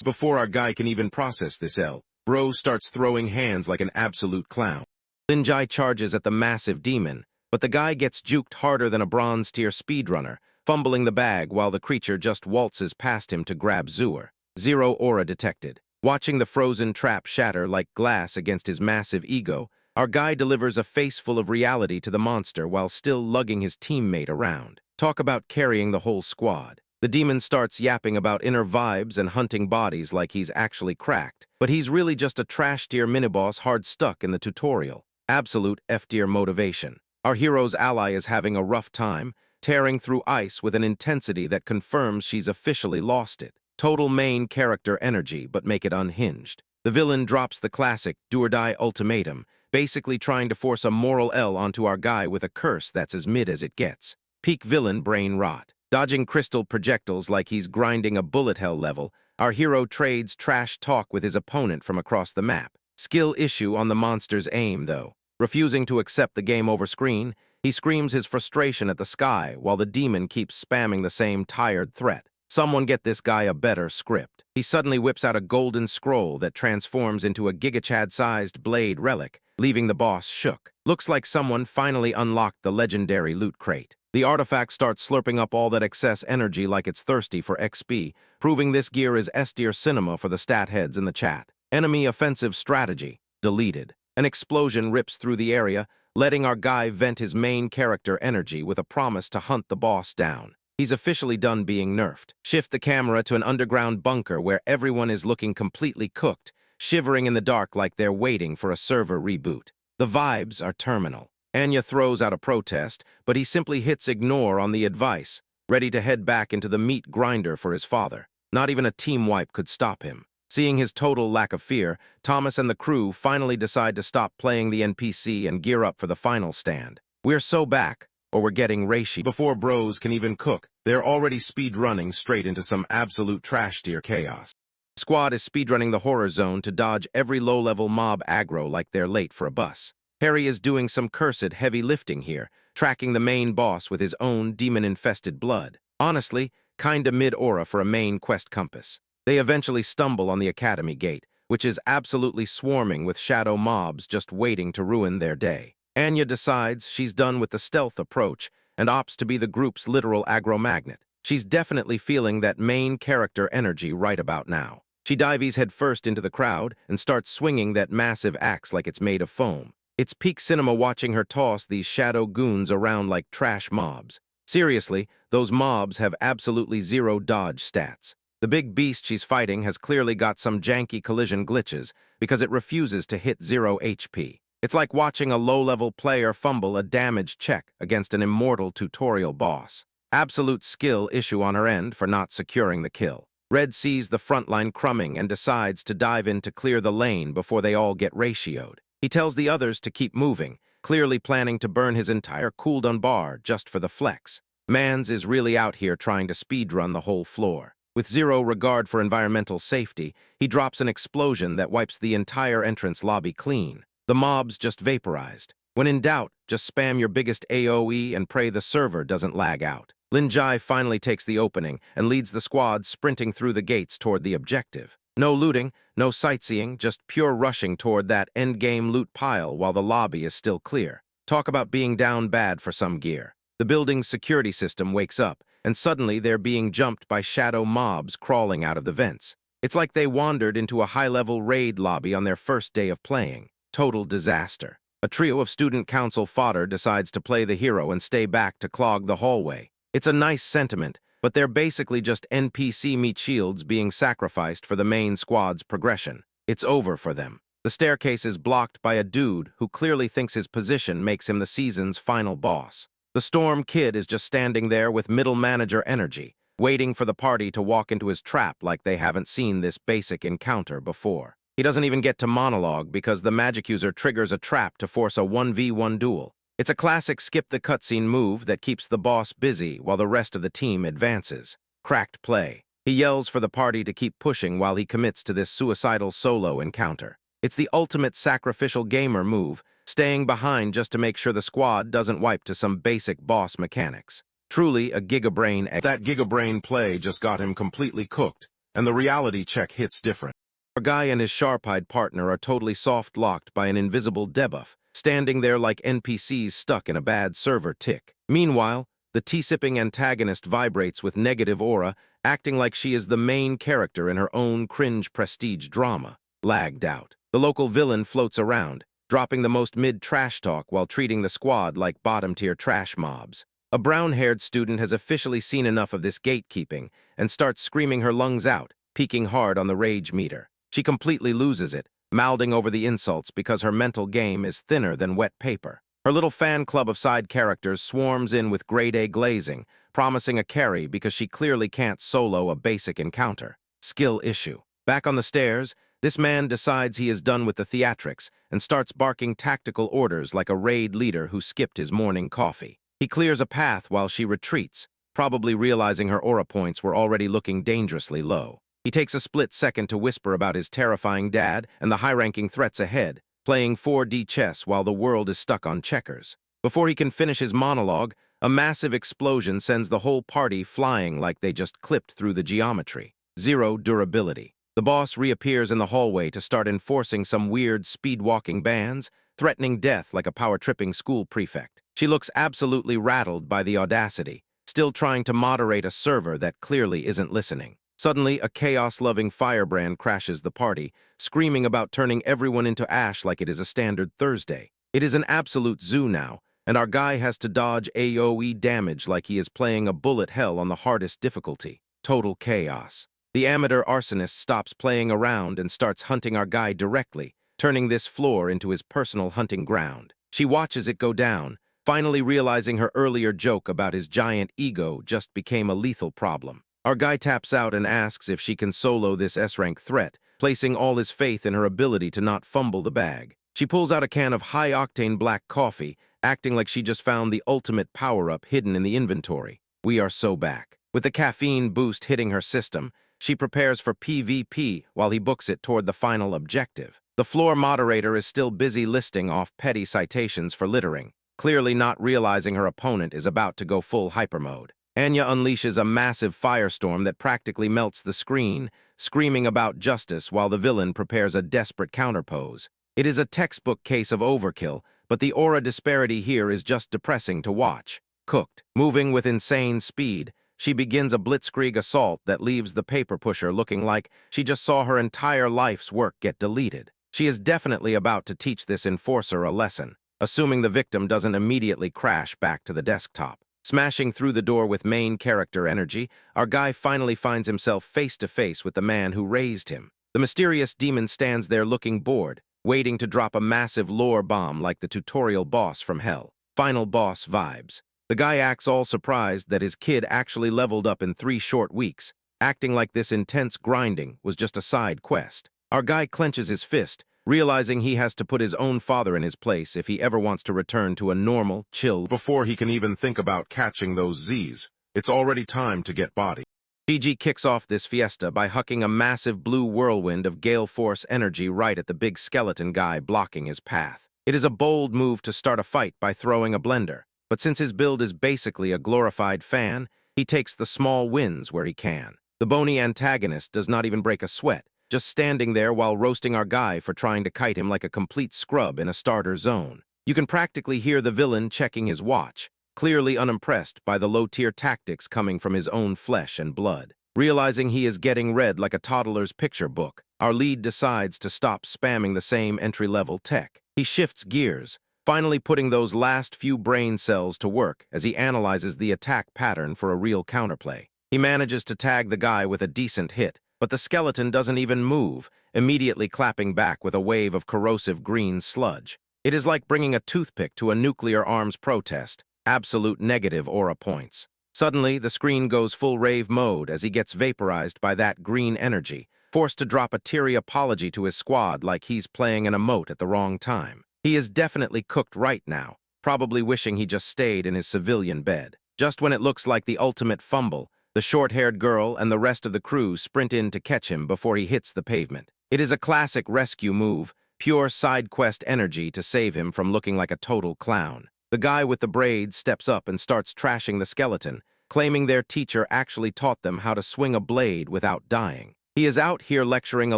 Before our guy can even process this bro starts throwing hands like an absolute clown. Linjai charges at the massive demon, but the guy gets juked harder than a bronze-tier speedrunner, fumbling the bag while the creature just waltzes past him to grab Zur. Zero aura detected. Watching the frozen trap shatter like glass against his massive ego, our guy delivers a face full of reality to the monster while still lugging his teammate around. Talk about carrying the whole squad. The demon starts yapping about inner vibes and hunting bodies like he's actually cracked, but he's really just a trash-tier miniboss hard stuck in the tutorial. Absolute F-tier motivation. Our hero's ally is having a rough time, tearing through ice with an intensity that confirms she's officially lost it. Total main character energy, but make it unhinged. The villain drops the classic do-or-die ultimatum, basically trying to force a moral L onto our guy with a curse that's as mid as it gets. Peak villain brain rot. Dodging crystal projectiles like he's grinding a bullet hell level, our hero trades trash talk with his opponent from across the map. Skill issue on the monster's aim, though. Refusing to accept the game over screen, he screams his frustration at the sky while the demon keeps spamming the same tired threat. Someone get this guy a better script. He suddenly whips out a golden scroll that transforms into a gigachad-sized blade relic, leaving the boss shook. Looks like someone finally unlocked the legendary loot crate. The artifact starts slurping up all that excess energy like it's thirsty for XP, proving this gear is S-tier cinema for the stat heads in the chat. Enemy offensive strategy. Deleted. An explosion rips through the area, letting our guy vent his main character energy with a promise to hunt the boss down. He's officially done being nerfed. Shift the camera to an underground bunker where everyone is looking completely cooked, shivering in the dark like they're waiting for a server reboot. The vibes are terminal. Anya throws out a protest, but he simply hits ignore on the advice, ready to head back into the meat grinder for his father. Not even a team wipe could stop him. Seeing his total lack of fear, Thomas and the crew finally decide to stop playing the NPC and gear up for the final stand. We're so back, or we're getting ratio. Before bros can even cook, they're already speed-running straight into some absolute trash-tier chaos. The squad is speedrunning the horror zone to dodge every low-level mob aggro like they're late for a bus. Harry is doing some cursed heavy lifting here, tracking the main boss with his own demon-infested blood. Honestly, kinda mid-aura for a main quest compass. They eventually stumble on the academy gate, which is absolutely swarming with shadow mobs just waiting to ruin their day. Anya decides she's done with the stealth approach and opts to be the group's literal aggro magnet. She's definitely feeling that main character energy right about now. She dives headfirst into the crowd and starts swinging that massive axe like it's made of foam. It's peak cinema watching her toss these shadow goons around like trash mobs. Seriously, those mobs have absolutely zero dodge stats. The big beast she's fighting has clearly got some janky collision glitches because it refuses to hit 0 HP. It's like watching a low-level player fumble a damage check against an immortal tutorial boss. Absolute skill issue on her end for not securing the kill. Red sees the front line crumbing and decides to dive in to clear the lane before they all get ratioed. He tells the others to keep moving, clearly planning to burn his entire cooldown bar just for the flex. Mans is really out here trying to speedrun the whole floor. With zero regard for environmental safety, he drops an explosion that wipes the entire entrance lobby clean. The mobs just vaporized. When in doubt, just spam your biggest AoE and pray the server doesn't lag out. Linjai finally takes the opening and leads the squad sprinting through the gates toward the objective. No looting, no sightseeing, just pure rushing toward that endgame loot pile while the lobby is still clear. Talk about being down bad for some gear. The building's security system wakes up, and suddenly they're being jumped by shadow mobs crawling out of the vents. It's like they wandered into a high-level raid lobby on their first day of playing. Total disaster. A trio of student council fodder decides to play the hero and stay back to clog the hallway. It's a nice sentiment, but they're basically just NPC meat shields being sacrificed for the main squad's progression. It's over for them. The staircase is blocked by a dude who clearly thinks his position makes him the season's final boss. The Storm Kid is just standing there with middle manager energy, waiting for the party to walk into his trap like they haven't seen this basic encounter before. He doesn't even get to monologue because the magic user triggers a trap to force a 1v1 duel. It's a classic skip-the-cutscene move that keeps the boss busy while the rest of the team advances. Cracked play. He yells for the party to keep pushing while he commits to this suicidal solo encounter. It's the ultimate sacrificial gamer move, staying behind just to make sure the squad doesn't wipe to some basic boss mechanics. Truly a gigabrain. That gigabrain play just got him completely cooked, and the reality check hits different. Our guy and his sharp-eyed partner are totally soft-locked by an invisible debuff, standing there like NPCs stuck in a bad server tick. Meanwhile, the tea-sipping antagonist vibrates with negative aura, acting like she is the main character in her own cringe prestige drama. Lagged out. The local villain floats around, dropping the most mid-trash talk while treating the squad like bottom-tier trash mobs. A brown-haired student has officially seen enough of this gatekeeping and starts screaming her lungs out, peaking hard on the rage meter. She completely loses it, mouthing over the insults because her mental game is thinner than wet paper. Her little fan club of side characters swarms in with grade-A glazing, promising a carry because she clearly can't solo a basic encounter. Skill issue. Back on the stairs, this man decides he is done with the theatrics and starts barking tactical orders like a raid leader who skipped his morning coffee. He clears a path while she retreats, probably realizing her aura points were already looking dangerously low. He takes a split second to whisper about his terrifying dad and the high-ranking threats ahead, playing 4D chess while the world is stuck on checkers. Before he can finish his monologue, a massive explosion sends the whole party flying like they just clipped through the geometry. Zero durability. The boss reappears in the hallway to start enforcing some weird speed-walking bans, threatening death like a power-tripping school prefect. She looks absolutely rattled by the audacity, still trying to moderate a server that clearly isn't listening. Suddenly, a chaos-loving firebrand crashes the party, screaming about turning everyone into ash like it is a standard Thursday. It is an absolute zoo now, and our guy has to dodge AoE damage like he is playing a bullet hell on the hardest difficulty. Total chaos. The amateur arsonist stops playing around and starts hunting our guy directly, turning this floor into his personal hunting ground. She watches it go down, finally realizing her earlier joke about his giant ego just became a lethal problem. Our guy taps out and asks if she can solo this S-rank threat, placing all his faith in her ability to not fumble the bag. She pulls out a can of high-octane black coffee, acting like she just found the ultimate power-up hidden in the inventory. We are so back. With the caffeine boost hitting her system, she prepares for PvP while he books it toward the final objective. The floor moderator is still busy listing off petty citations for littering, clearly not realizing her opponent is about to go full hyper mode. Anya unleashes a massive firestorm that practically melts the screen, screaming about justice while the villain prepares a desperate counterpose. It is a textbook case of overkill, but the aura disparity here is just depressing to watch. Cooked. Moving with insane speed, she begins a blitzkrieg assault that leaves the paper pusher looking like she just saw her entire life's work get deleted. She is definitely about to teach this enforcer a lesson, assuming the victim doesn't immediately crash back to the desktop. Smashing through the door with main character energy, our guy finally finds himself face-to-face with the man who raised him. The mysterious demon stands there looking bored, waiting to drop a massive lore bomb like the tutorial boss from hell. Final boss vibes. The guy acts all surprised that his kid actually leveled up in 3 short weeks, acting like this intense grinding was just a side quest. Our guy clenches his fist, realizing he has to put his own father in his place if he ever wants to return to a normal, chill. Before he can even think about catching those Z's, it's already time to get body. GG kicks off this fiesta by hucking a massive blue whirlwind of gale force energy right at the big skeleton guy blocking his path. It is a bold move to start a fight by throwing a blender, but since his build is basically a glorified fan, he takes the small wins where he can. The bony antagonist does not even break a sweat, just standing there while roasting our guy for trying to kite him like a complete scrub in a starter zone. You can practically hear the villain checking his watch, clearly unimpressed by the low-tier tactics coming from his own flesh and blood. Realizing he is getting read like a toddler's picture book, our lead decides to stop spamming the same entry-level tech. He shifts gears, finally putting those last few brain cells to work as he analyzes the attack pattern for a real counterplay. He manages to tag the guy with a decent hit, but the skeleton doesn't even move, immediately clapping back with a wave of corrosive green sludge. It is like bringing a toothpick to a nuclear arms protest, absolute negative aura points. Suddenly, the screen goes full rave mode as he gets vaporized by that green energy, forced to drop a teary apology to his squad like he's playing an emote at the wrong time. He is definitely cooked right now, probably wishing he just stayed in his civilian bed. Just when it looks like the ultimate fumble, The short-haired girl and the rest of the crew sprint in to catch him before he hits the pavement. It is a classic rescue move, pure side quest energy to save him from looking like a total clown. The guy with the braids steps up and starts trashing the skeleton, claiming their teacher actually taught them how to swing a blade without dying. He is out here lecturing a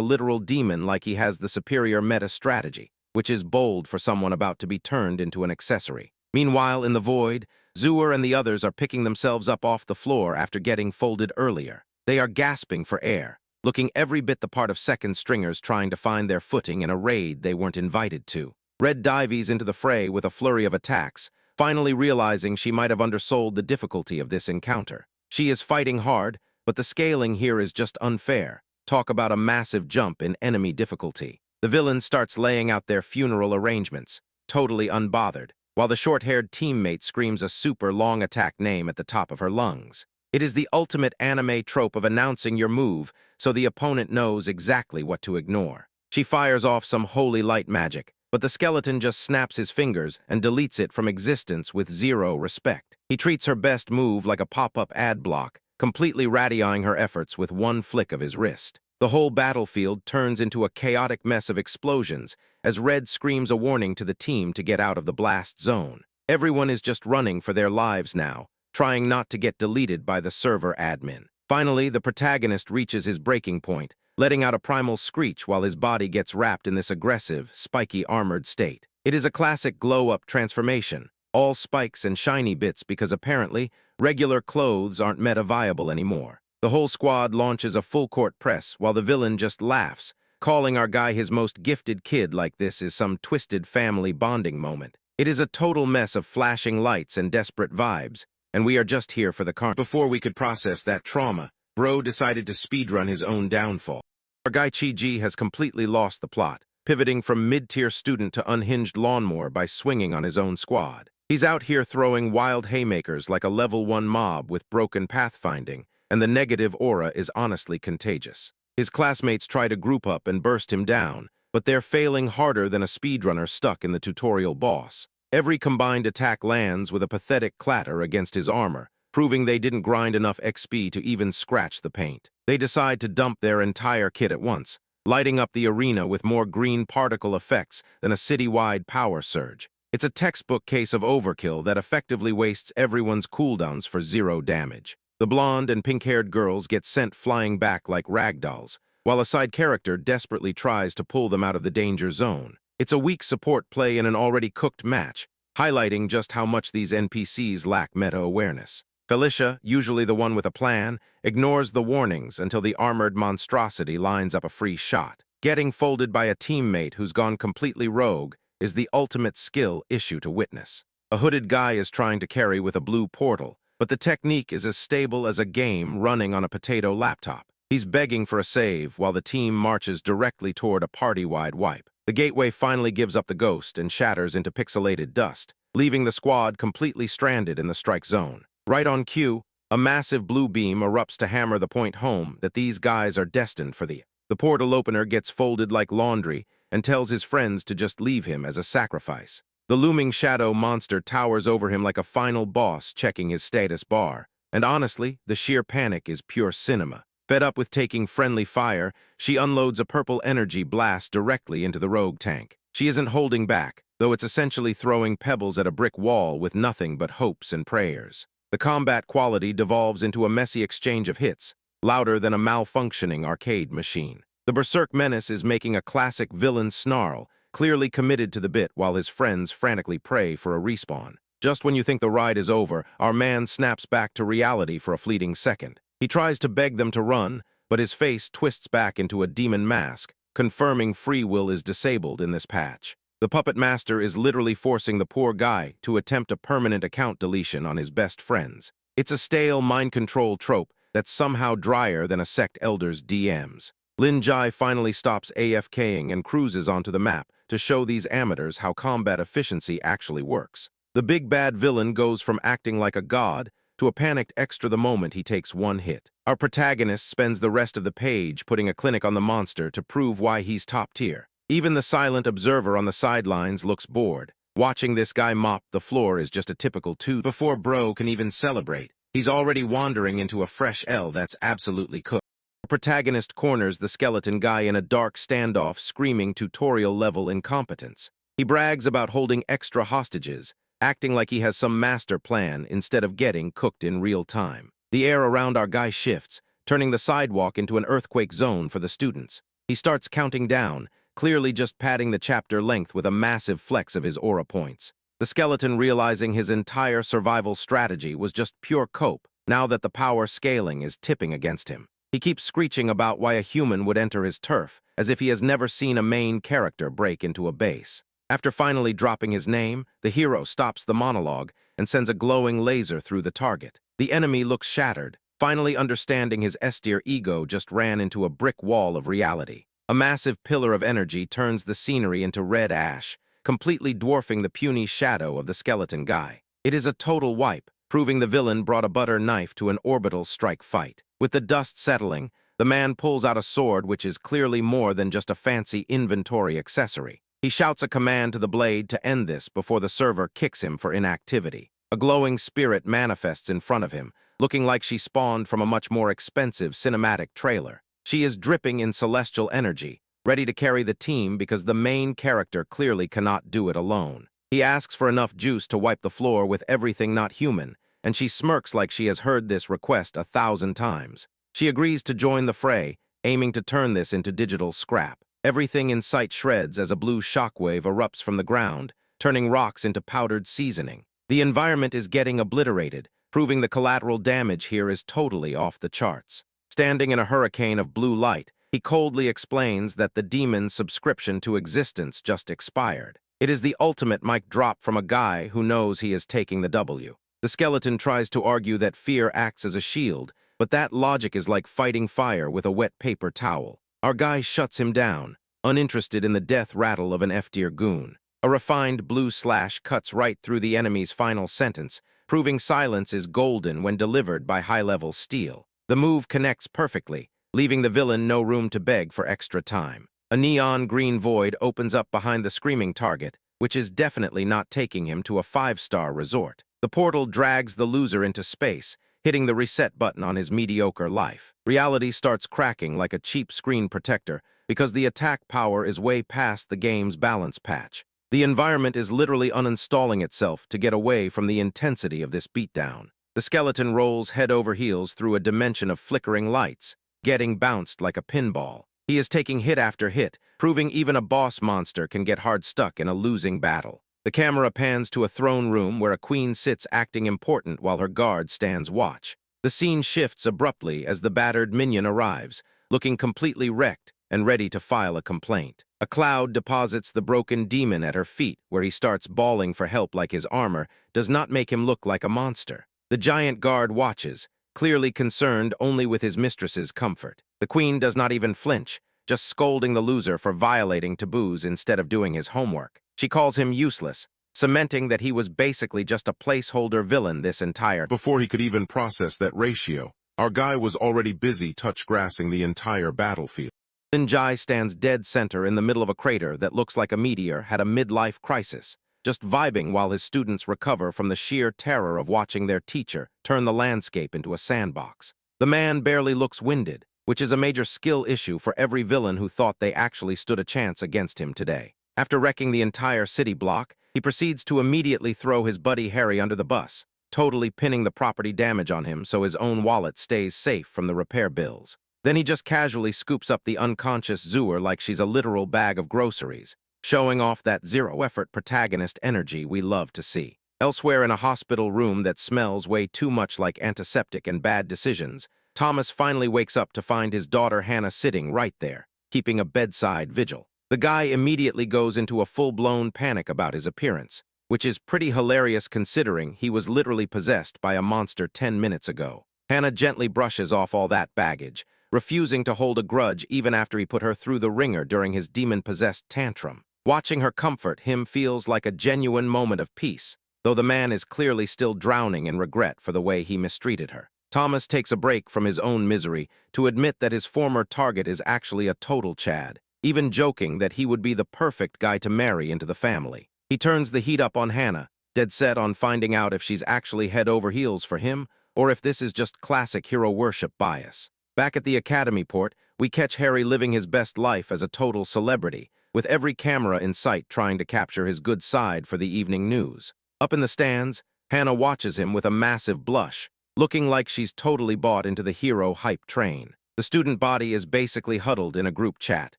literal demon like he has the superior meta strategy, which is bold for someone about to be turned into an accessory. Meanwhile, in the void, Zooer and the others are picking themselves up off the floor after getting folded earlier. They are gasping for air, looking every bit the part of second stringers trying to find their footing in a raid they weren't invited to. Red dives into the fray with a flurry of attacks, finally realizing she might have undersold the difficulty of this encounter. She is fighting hard, but the scaling here is just unfair. Talk about a massive jump in enemy difficulty. The villain starts laying out their funeral arrangements, totally unbothered, while the short-haired teammate screams a super long attack name at the top of her lungs. It is the ultimate anime trope of announcing your move so the opponent knows exactly what to ignore. She fires off some holy light magic, but the skeleton just snaps his fingers and deletes it from existence with zero respect. He treats her best move like a pop-up ad block, completely radioing her efforts with one flick of his wrist. The whole battlefield turns into a chaotic mess of explosions as Red screams a warning to the team to get out of the blast zone. Everyone is just running for their lives now, trying not to get deleted by the server admin. Finally, the protagonist reaches his breaking point, letting out a primal screech while his body gets wrapped in this aggressive, spiky armored state. It is a classic glow-up transformation, all spikes and shiny bits because apparently regular clothes aren't meta-viable anymore. The whole squad launches a full-court press while the villain just laughs, calling our guy his most gifted kid like this is some twisted family bonding moment. It is a total mess of flashing lights and desperate vibes, and we are just here for the carnage. Before we could process that trauma, Bro decided to speedrun his own downfall. Our guy Chi-Ji has completely lost the plot, pivoting from mid-tier student to unhinged lawnmower by swinging on his own squad. He's out here throwing wild haymakers like a level 1 mob with broken pathfinding, and the negative aura is honestly contagious. His classmates try to group up and burst him down, but they're failing harder than a speedrunner stuck in the tutorial boss. Every combined attack lands with a pathetic clatter against his armor, proving they didn't grind enough XP to even scratch the paint. They decide to dump their entire kit at once, lighting up the arena with more green particle effects than a citywide power surge. It's a textbook case of overkill that effectively wastes everyone's cooldowns for 0 damage. The blonde and pink-haired girls get sent flying back like ragdolls, while a side character desperately tries to pull them out of the danger zone. It's a weak support play in an already cooked match, highlighting just how much these NPCs lack meta-awareness. Felicia, usually the one with a plan, ignores the warnings until the armored monstrosity lines up a free shot. Getting folded by a teammate who's gone completely rogue is the ultimate skill issue to witness. A hooded guy is trying to carry with a blue portal, but the technique is as stable as a game running on a potato laptop. He's begging for a save while the team marches directly toward a party-wide wipe. The gateway finally gives up the ghost and shatters into pixelated dust, leaving the squad completely stranded in the strike zone. Right on cue, a massive blue beam erupts to hammer the point home that these guys are destined for the portal opener gets folded like laundry and tells his friends to just leave him as a sacrifice. The looming shadow monster towers over him like a final boss checking his status bar, and honestly, the sheer panic is pure cinema. Fed up with taking friendly fire, she unloads a purple energy blast directly into the rogue tank. She isn't holding back, though it's essentially throwing pebbles at a brick wall with nothing but hopes and prayers. The combat quality devolves into a messy exchange of hits, louder than a malfunctioning arcade machine. The Berserk Menace is making a classic villain snarl, clearly committed to the bit while his friends frantically pray for a respawn. Just when you think the ride is over, our man snaps back to reality for a fleeting second. He tries to beg them to run, but his face twists back into a demon mask, confirming free will is disabled in this patch. The puppet master is literally forcing the poor guy to attempt a permanent account deletion on his best friends. It's a stale mind control trope that's somehow drier than a sect elder's DMs. Lin Jai finally stops AFKing and cruises onto the map to show these amateurs how combat efficiency actually works. The big bad villain goes from acting like a god to a panicked extra the moment he takes one hit. Our protagonist spends the rest of the page putting a clinic on the monster to prove why he's top tier. Even the silent observer on the sidelines looks bored. Watching this guy mop the floor is just a typical two. Before Bro can even celebrate, He's already wandering into a fresh L that's absolutely cooked. The protagonist corners the skeleton guy in a dark standoff, screaming tutorial-level incompetence. He brags about holding extra hostages, acting like he has some master plan instead of getting cooked in real time. The air around our guy shifts, turning the sidewalk into an earthquake zone for the students. He starts counting down, clearly just padding the chapter length with a massive flex of his aura points. The skeleton, realizing his entire survival strategy was just pure cope, now that the power scaling is tipping against him. He keeps screeching about why a human would enter his turf, as if he has never seen a main character break into a base. After finally dropping his name, the hero stops the monologue and sends a glowing laser through the target. The enemy looks shattered, finally understanding his S-tier ego just ran into a brick wall of reality. A massive pillar of energy turns the scenery into red ash, completely dwarfing the puny shadow of the skeleton guy. It is a total wipe, proving the villain brought a butter knife to an orbital strike fight. With the dust settling, the man pulls out a sword which is clearly more than just a fancy inventory accessory. He shouts a command to the blade to end this before the server kicks him for inactivity. A glowing spirit manifests in front of him, looking like she spawned from a much more expensive cinematic trailer. She is dripping in celestial energy, ready to carry the team because the main character clearly cannot do it alone. He asks for enough juice to wipe the floor with everything not human, and she smirks like she has heard this request 1,000 times. She agrees to join the fray, aiming to turn this into digital scrap. Everything in sight shreds as a blue shockwave erupts from the ground, turning rocks into powdered seasoning. The environment is getting obliterated, proving the collateral damage here is totally off the charts. Standing in a hurricane of blue light, he coldly explains that the demon's subscription to existence just expired. It is the ultimate mic drop from a guy who knows he is taking the W. The skeleton tries to argue that fear acts as a shield, but that logic is like fighting fire with a wet paper towel. Our guy shuts him down, uninterested in the death rattle of an F-tier goon. A refined blue slash cuts right through the enemy's final sentence, proving silence is golden when delivered by high-level steel. The move connects perfectly, leaving the villain no room to beg for extra time. A neon green void opens up behind the screaming target, which is definitely not taking him to a 5-star resort. The portal drags the loser into space, hitting the reset button on his mediocre life. Reality starts cracking like a cheap screen protector because the attack power is way past the game's balance patch. The environment is literally uninstalling itself to get away from the intensity of this beatdown. The skeleton rolls head over heels through a dimension of flickering lights, getting bounced like a pinball. He is taking hit after hit, proving even a boss monster can get hard stuck in a losing battle. The camera pans to a throne room where a queen sits acting important while her guard stands watch. The scene shifts abruptly as the battered minion arrives, looking completely wrecked and ready to file a complaint. A cloud deposits the broken demon at her feet, where he starts bawling for help like his armor does not make him look like a monster. The giant guard watches, clearly concerned only with his mistress's comfort. The queen does not even flinch, just scolding the loser for violating taboos instead of doing his homework. She calls him useless, cementing that he was basically just a placeholder villain this entire. Before he could even process that ratio, our guy was already busy touch-grassing the entire battlefield. Jai stands dead center in the middle of a crater that looks like a meteor had a midlife crisis, just vibing while his students recover from the sheer terror of watching their teacher turn the landscape into a sandbox. The man barely looks winded, which is a major skill issue for every villain who thought they actually stood a chance against him today. After wrecking the entire city block, he proceeds to immediately throw his buddy Harry under the bus, totally pinning the property damage on him so his own wallet stays safe from the repair bills. Then he just casually scoops up the unconscious Zooer like she's a literal bag of groceries, showing off that zero-effort protagonist energy we love to see. Elsewhere in a hospital room that smells way too much like antiseptic and bad decisions, Thomas finally wakes up to find his daughter Hannah sitting right there, keeping a bedside vigil. The guy immediately goes into a full-blown panic about his appearance, which is pretty hilarious considering he was literally possessed by a monster 10 minutes ago. Hannah gently brushes off all that baggage, refusing to hold a grudge even after he put her through the ringer during his demon-possessed tantrum. Watching her comfort him feels like a genuine moment of peace, though the man is clearly still drowning in regret for the way he mistreated her. Thomas takes a break from his own misery to admit that his former target is actually a total Chad, even joking that he would be the perfect guy to marry into the family. He turns the heat up on Hannah, dead set on finding out if she's actually head over heels for him or if this is just classic hero worship bias. Back at the Academy port, we catch Harry living his best life as a total celebrity, with every camera in sight trying to capture his good side for the evening news. Up in the stands, Hannah watches him with a massive blush, looking like she's totally bought into the hero hype train. The student body is basically huddled in a group chat,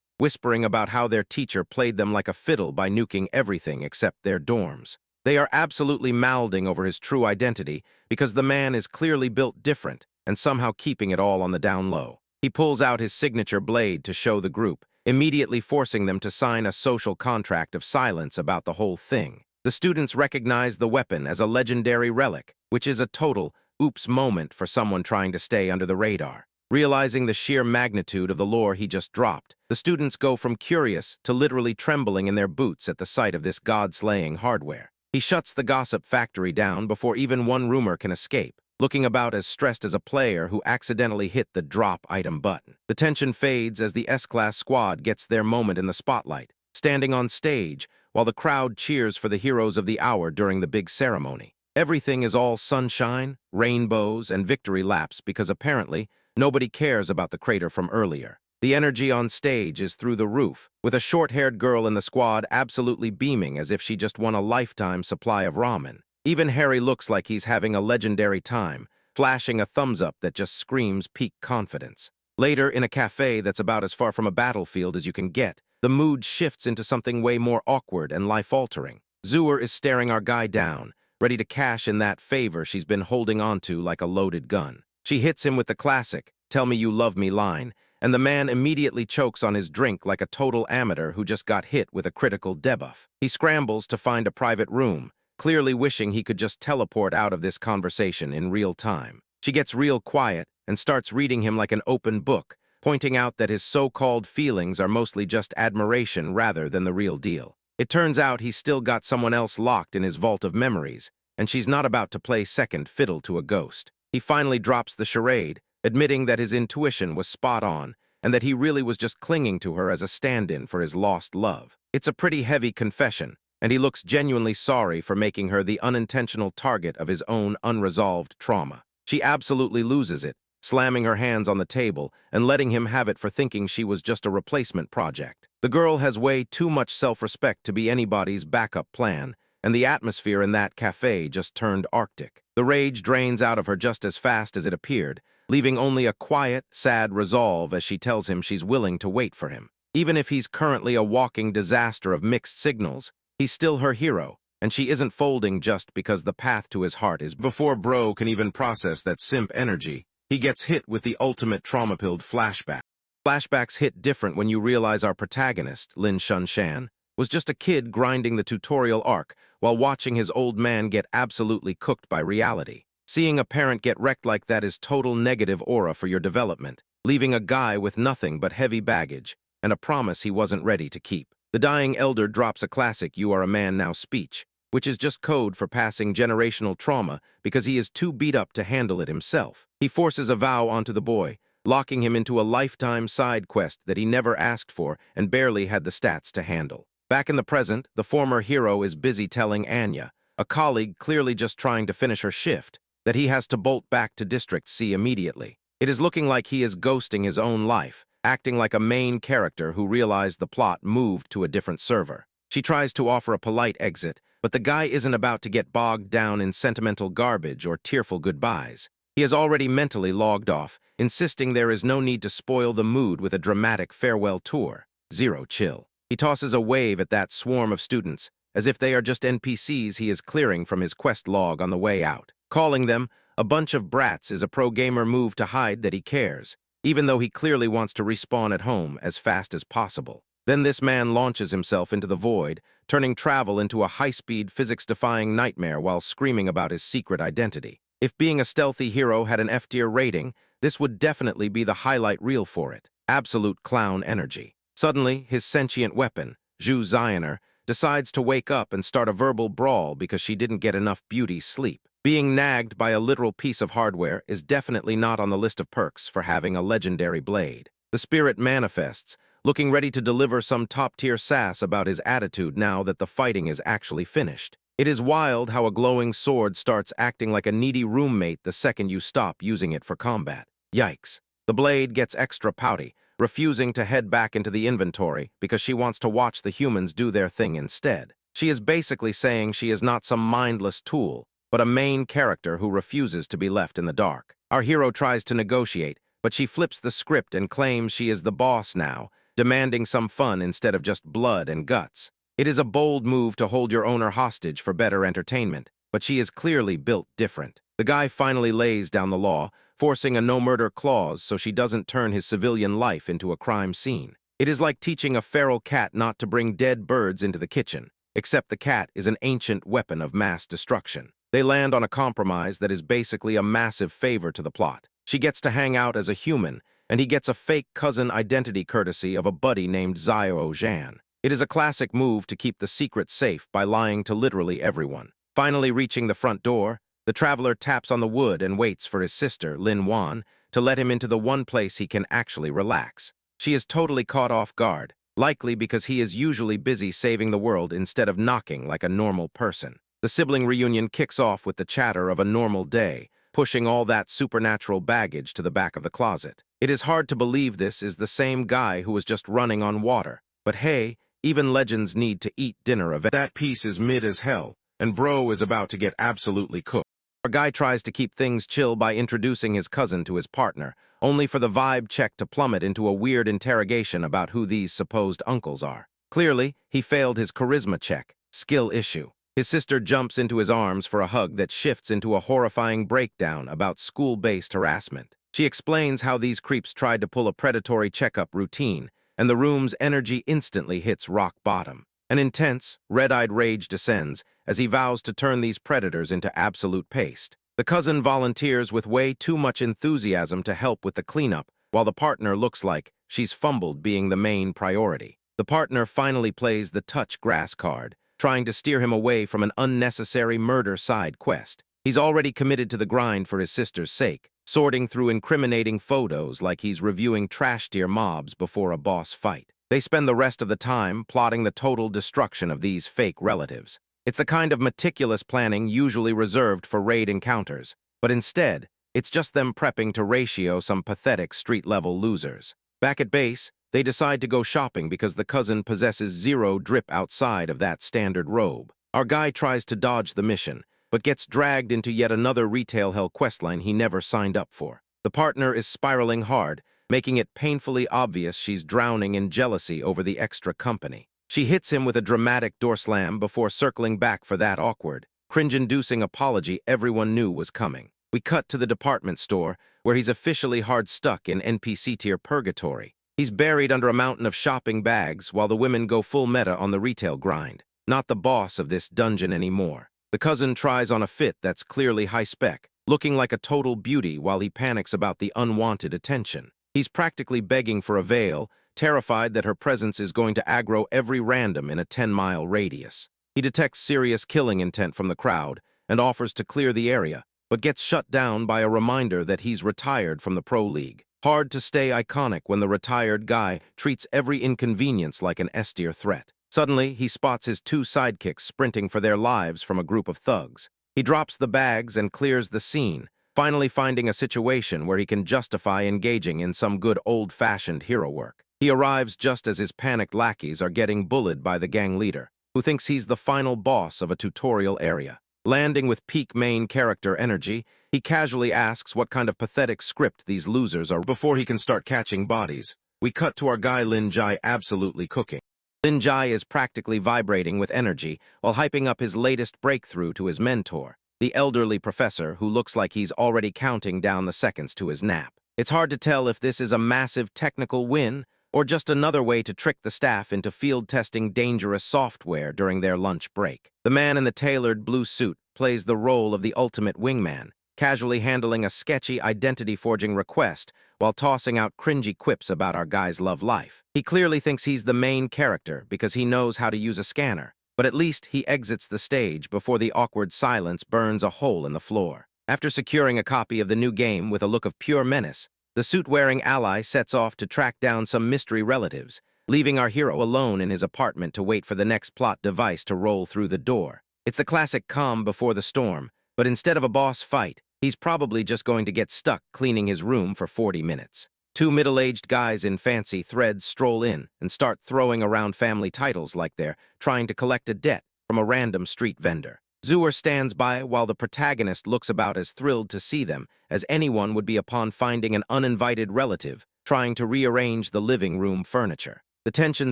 whispering about how their teacher played them like a fiddle by nuking everything except their dorms. They are absolutely mouthing over his true identity because the man is clearly built different and somehow keeping it all on the down low. He pulls out his signature blade to show the group, immediately forcing them to sign a social contract of silence about the whole thing. The students recognize the weapon as a legendary relic, which is a total oops moment for someone trying to stay under the radar. Realizing the sheer magnitude of the lore he just dropped, the students go from curious to literally trembling in their boots at the sight of this god-slaying hardware. He shuts the gossip factory down before even one rumor can escape, looking about as stressed as a player who accidentally hit the drop item button. The tension fades as the S-Class squad gets their moment in the spotlight, standing on stage while the crowd cheers for the heroes of the hour during the big ceremony. Everything is all sunshine, rainbows, and victory laps because apparently nobody cares about the crater from earlier. The energy on stage is through the roof, with a short-haired girl in the squad absolutely beaming as if she just won a lifetime supply of ramen. Even Harry looks like he's having a legendary time, flashing a thumbs-up that just screams peak confidence. Later, in a cafe that's about as far from a battlefield as you can get, the mood shifts into something way more awkward and life-altering. Zooer is staring our guy down, ready to cash in that favor she's been holding onto like a loaded gun. She hits him with the classic, "Tell me you love me" line, and the man immediately chokes on his drink like a total amateur who just got hit with a critical debuff. He scrambles to find a private room, clearly wishing he could just teleport out of this conversation in real time. She gets real quiet and starts reading him like an open book, pointing out that his so-called feelings are mostly just admiration rather than the real deal. It turns out he's still got someone else locked in his vault of memories, and she's not about to play second fiddle to a ghost. He finally drops the charade, admitting that his intuition was spot on and that he really was just clinging to her as a stand-in for his lost love. It's a pretty heavy confession, and he looks genuinely sorry for making her the unintentional target of his own unresolved trauma. She absolutely loses it, slamming her hands on the table and letting him have it for thinking she was just a replacement project. The girl has way too much self-respect to be anybody's backup plan, and the atmosphere in that cafe just turned Arctic. The rage drains out of her just as fast as it appeared, leaving only a quiet, sad resolve as she tells him she's willing to wait for him. Even if he's currently a walking disaster of mixed signals, he's still her hero, and she isn't folding just because the path to his heart is... Before Bro can even process that simp energy, he gets hit with the ultimate trauma-pilled flashback. Flashbacks hit different when you realize our protagonist, Lin Shunshan, was just a kid grinding the tutorial arc while watching his old man get absolutely cooked by reality. Seeing a parent get wrecked like that is total negative aura for your development, leaving a guy with nothing but heavy baggage and a promise he wasn't ready to keep. The dying elder drops a classic "You are a man now" speech, which is just code for passing generational trauma because he is too beat up to handle it himself. He forces a vow onto the boy, locking him into a lifetime side quest that he never asked for and barely had the stats to handle. Back in the present, the former hero is busy telling Anya, a colleague clearly just trying to finish her shift, that he has to bolt back to District C immediately. It is looking like he is ghosting his own life, acting like a main character who realized the plot moved to a different server. She tries to offer a polite exit, but the guy isn't about to get bogged down in sentimental garbage or tearful goodbyes. He has already mentally logged off, insisting there is no need to spoil the mood with a dramatic farewell tour. Zero chill. He tosses a wave at that swarm of students, as if they are just NPCs he is clearing from his quest log on the way out. Calling them a bunch of brats is a pro-gamer move to hide that he cares, even though he clearly wants to respawn at home as fast as possible. Then this man launches himself into the void, turning travel into a high-speed, physics-defying nightmare while screaming about his secret identity. If being a stealthy hero had an F-tier rating, this would definitely be the highlight reel for it. Absolute clown energy. Suddenly, his sentient weapon, Zhu Zioner, decides to wake up and start a verbal brawl because she didn't get enough beauty sleep. Being nagged by a literal piece of hardware is definitely not on the list of perks for having a legendary blade. The spirit manifests, looking ready to deliver some top-tier sass about his attitude now that the fighting is actually finished. It is wild how a glowing sword starts acting like a needy roommate the second you stop using it for combat. Yikes. The blade gets extra pouty, refusing to head back into the inventory because she wants to watch the humans do their thing instead. She is basically saying she is not some mindless tool, but a main character who refuses to be left in the dark. Our hero tries to negotiate, but she flips the script and claims she is the boss now, demanding some fun instead of just blood and guts. It is a bold move to hold your owner hostage for better entertainment, but she is clearly built different. The guy finally lays down the law, forcing a no-murder clause so she doesn't turn his civilian life into a crime scene. It is like teaching a feral cat not to bring dead birds into the kitchen, except the cat is an ancient weapon of mass destruction. They land on a compromise that is basically a massive favor to the plot. She gets to hang out as a human, and he gets a fake cousin identity courtesy of a buddy named Zio Zhan. It is a classic move to keep the secret safe by lying to literally everyone. Finally reaching the front door, the traveler taps on the wood and waits for his sister, Lin Wan, to let him into the one place he can actually relax. She is totally caught off guard, likely because he is usually busy saving the world instead of knocking like a normal person. The sibling reunion kicks off with the chatter of a normal day, pushing all that supernatural baggage to the back of the closet. It is hard to believe this is the same guy who was just running on water. But hey, even legends need to eat dinner eventually. That piece is mid as hell, and bro is about to get absolutely cooked. Our guy tries to keep things chill by introducing his cousin to his partner, only for the vibe check to plummet into a weird interrogation about who these supposed uncles are. Clearly, he failed his charisma check. Skill issue. His sister jumps into his arms for a hug that shifts into a horrifying breakdown about school-based harassment. She explains how these creeps tried to pull a predatory checkup routine, and the room's energy instantly hits rock bottom. An intense, red-eyed rage descends as he vows to turn these predators into absolute paste. The cousin volunteers with way too much enthusiasm to help with the cleanup, while the partner looks like she's fumbled being the main priority. The partner finally plays the touch grass card, trying to steer him away from an unnecessary murder side quest. He's already committed to the grind for his sister's sake, sorting through incriminating photos like he's reviewing trash tier mobs before a boss fight. They spend the rest of the time plotting the total destruction of these fake relatives. It's the kind of meticulous planning usually reserved for raid encounters, but instead, it's just them prepping to ratio some pathetic street-level losers. Back at base, they decide to go shopping because the cousin possesses zero drip outside of that standard robe. Our guy tries to dodge the mission, but gets dragged into yet another retail hell questline he never signed up for. The partner is spiraling hard, making it painfully obvious she's drowning in jealousy over the extra company. She hits him with a dramatic door slam before circling back for that awkward, cringe-inducing apology everyone knew was coming. We cut to the department store, where he's officially hard stuck in NPC-tier purgatory. He's buried under a mountain of shopping bags while the women go full meta on the retail grind. Not the boss of this dungeon anymore. The cousin tries on a fit that's clearly high-spec, looking like a total beauty while he panics about the unwanted attention. He's practically begging for a veil, terrified that her presence is going to aggro every random in a 10-mile radius. He detects serious killing intent from the crowd and offers to clear the area, but gets shut down by a reminder that he's retired from the Pro League. Hard to stay iconic when the retired guy treats every inconvenience like an S-tier threat. Suddenly, he spots his two sidekicks sprinting for their lives from a group of thugs. He drops the bags and clears the scene, finally finding a situation where he can justify engaging in some good old-fashioned hero work. He arrives just as his panicked lackeys are getting bullied by the gang leader, who thinks he's the final boss of a tutorial area. Landing with peak main character energy, he casually asks what kind of pathetic script these losers are. Before he can start catching bodies, we cut to our guy Lin Jai absolutely cooking. Lin Jai is practically vibrating with energy while hyping up his latest breakthrough to his mentor, the elderly professor who looks like he's already counting down the seconds to his nap. It's hard to tell if this is a massive technical win or just another way to trick the staff into field-testing dangerous software during their lunch break. The man in the tailored blue suit plays the role of the ultimate wingman, casually handling a sketchy identity-forging request while tossing out cringy quips about our guy's love life. He clearly thinks he's the main character because he knows how to use a scanner, but at least he exits the stage before the awkward silence burns a hole in the floor. After securing a copy of the new game with a look of pure menace, the suit-wearing ally sets off to track down some mystery relatives, leaving our hero alone in his apartment to wait for the next plot device to roll through the door. It's the classic calm before the storm, but instead of a boss fight, he's probably just going to get stuck cleaning his room for 40 minutes. Two middle-aged guys in fancy threads stroll in and start throwing around family titles like they're trying to collect a debt from a random street vendor. Zooer stands by while the protagonist looks about as thrilled to see them as anyone would be upon finding an uninvited relative trying to rearrange the living room furniture. The tension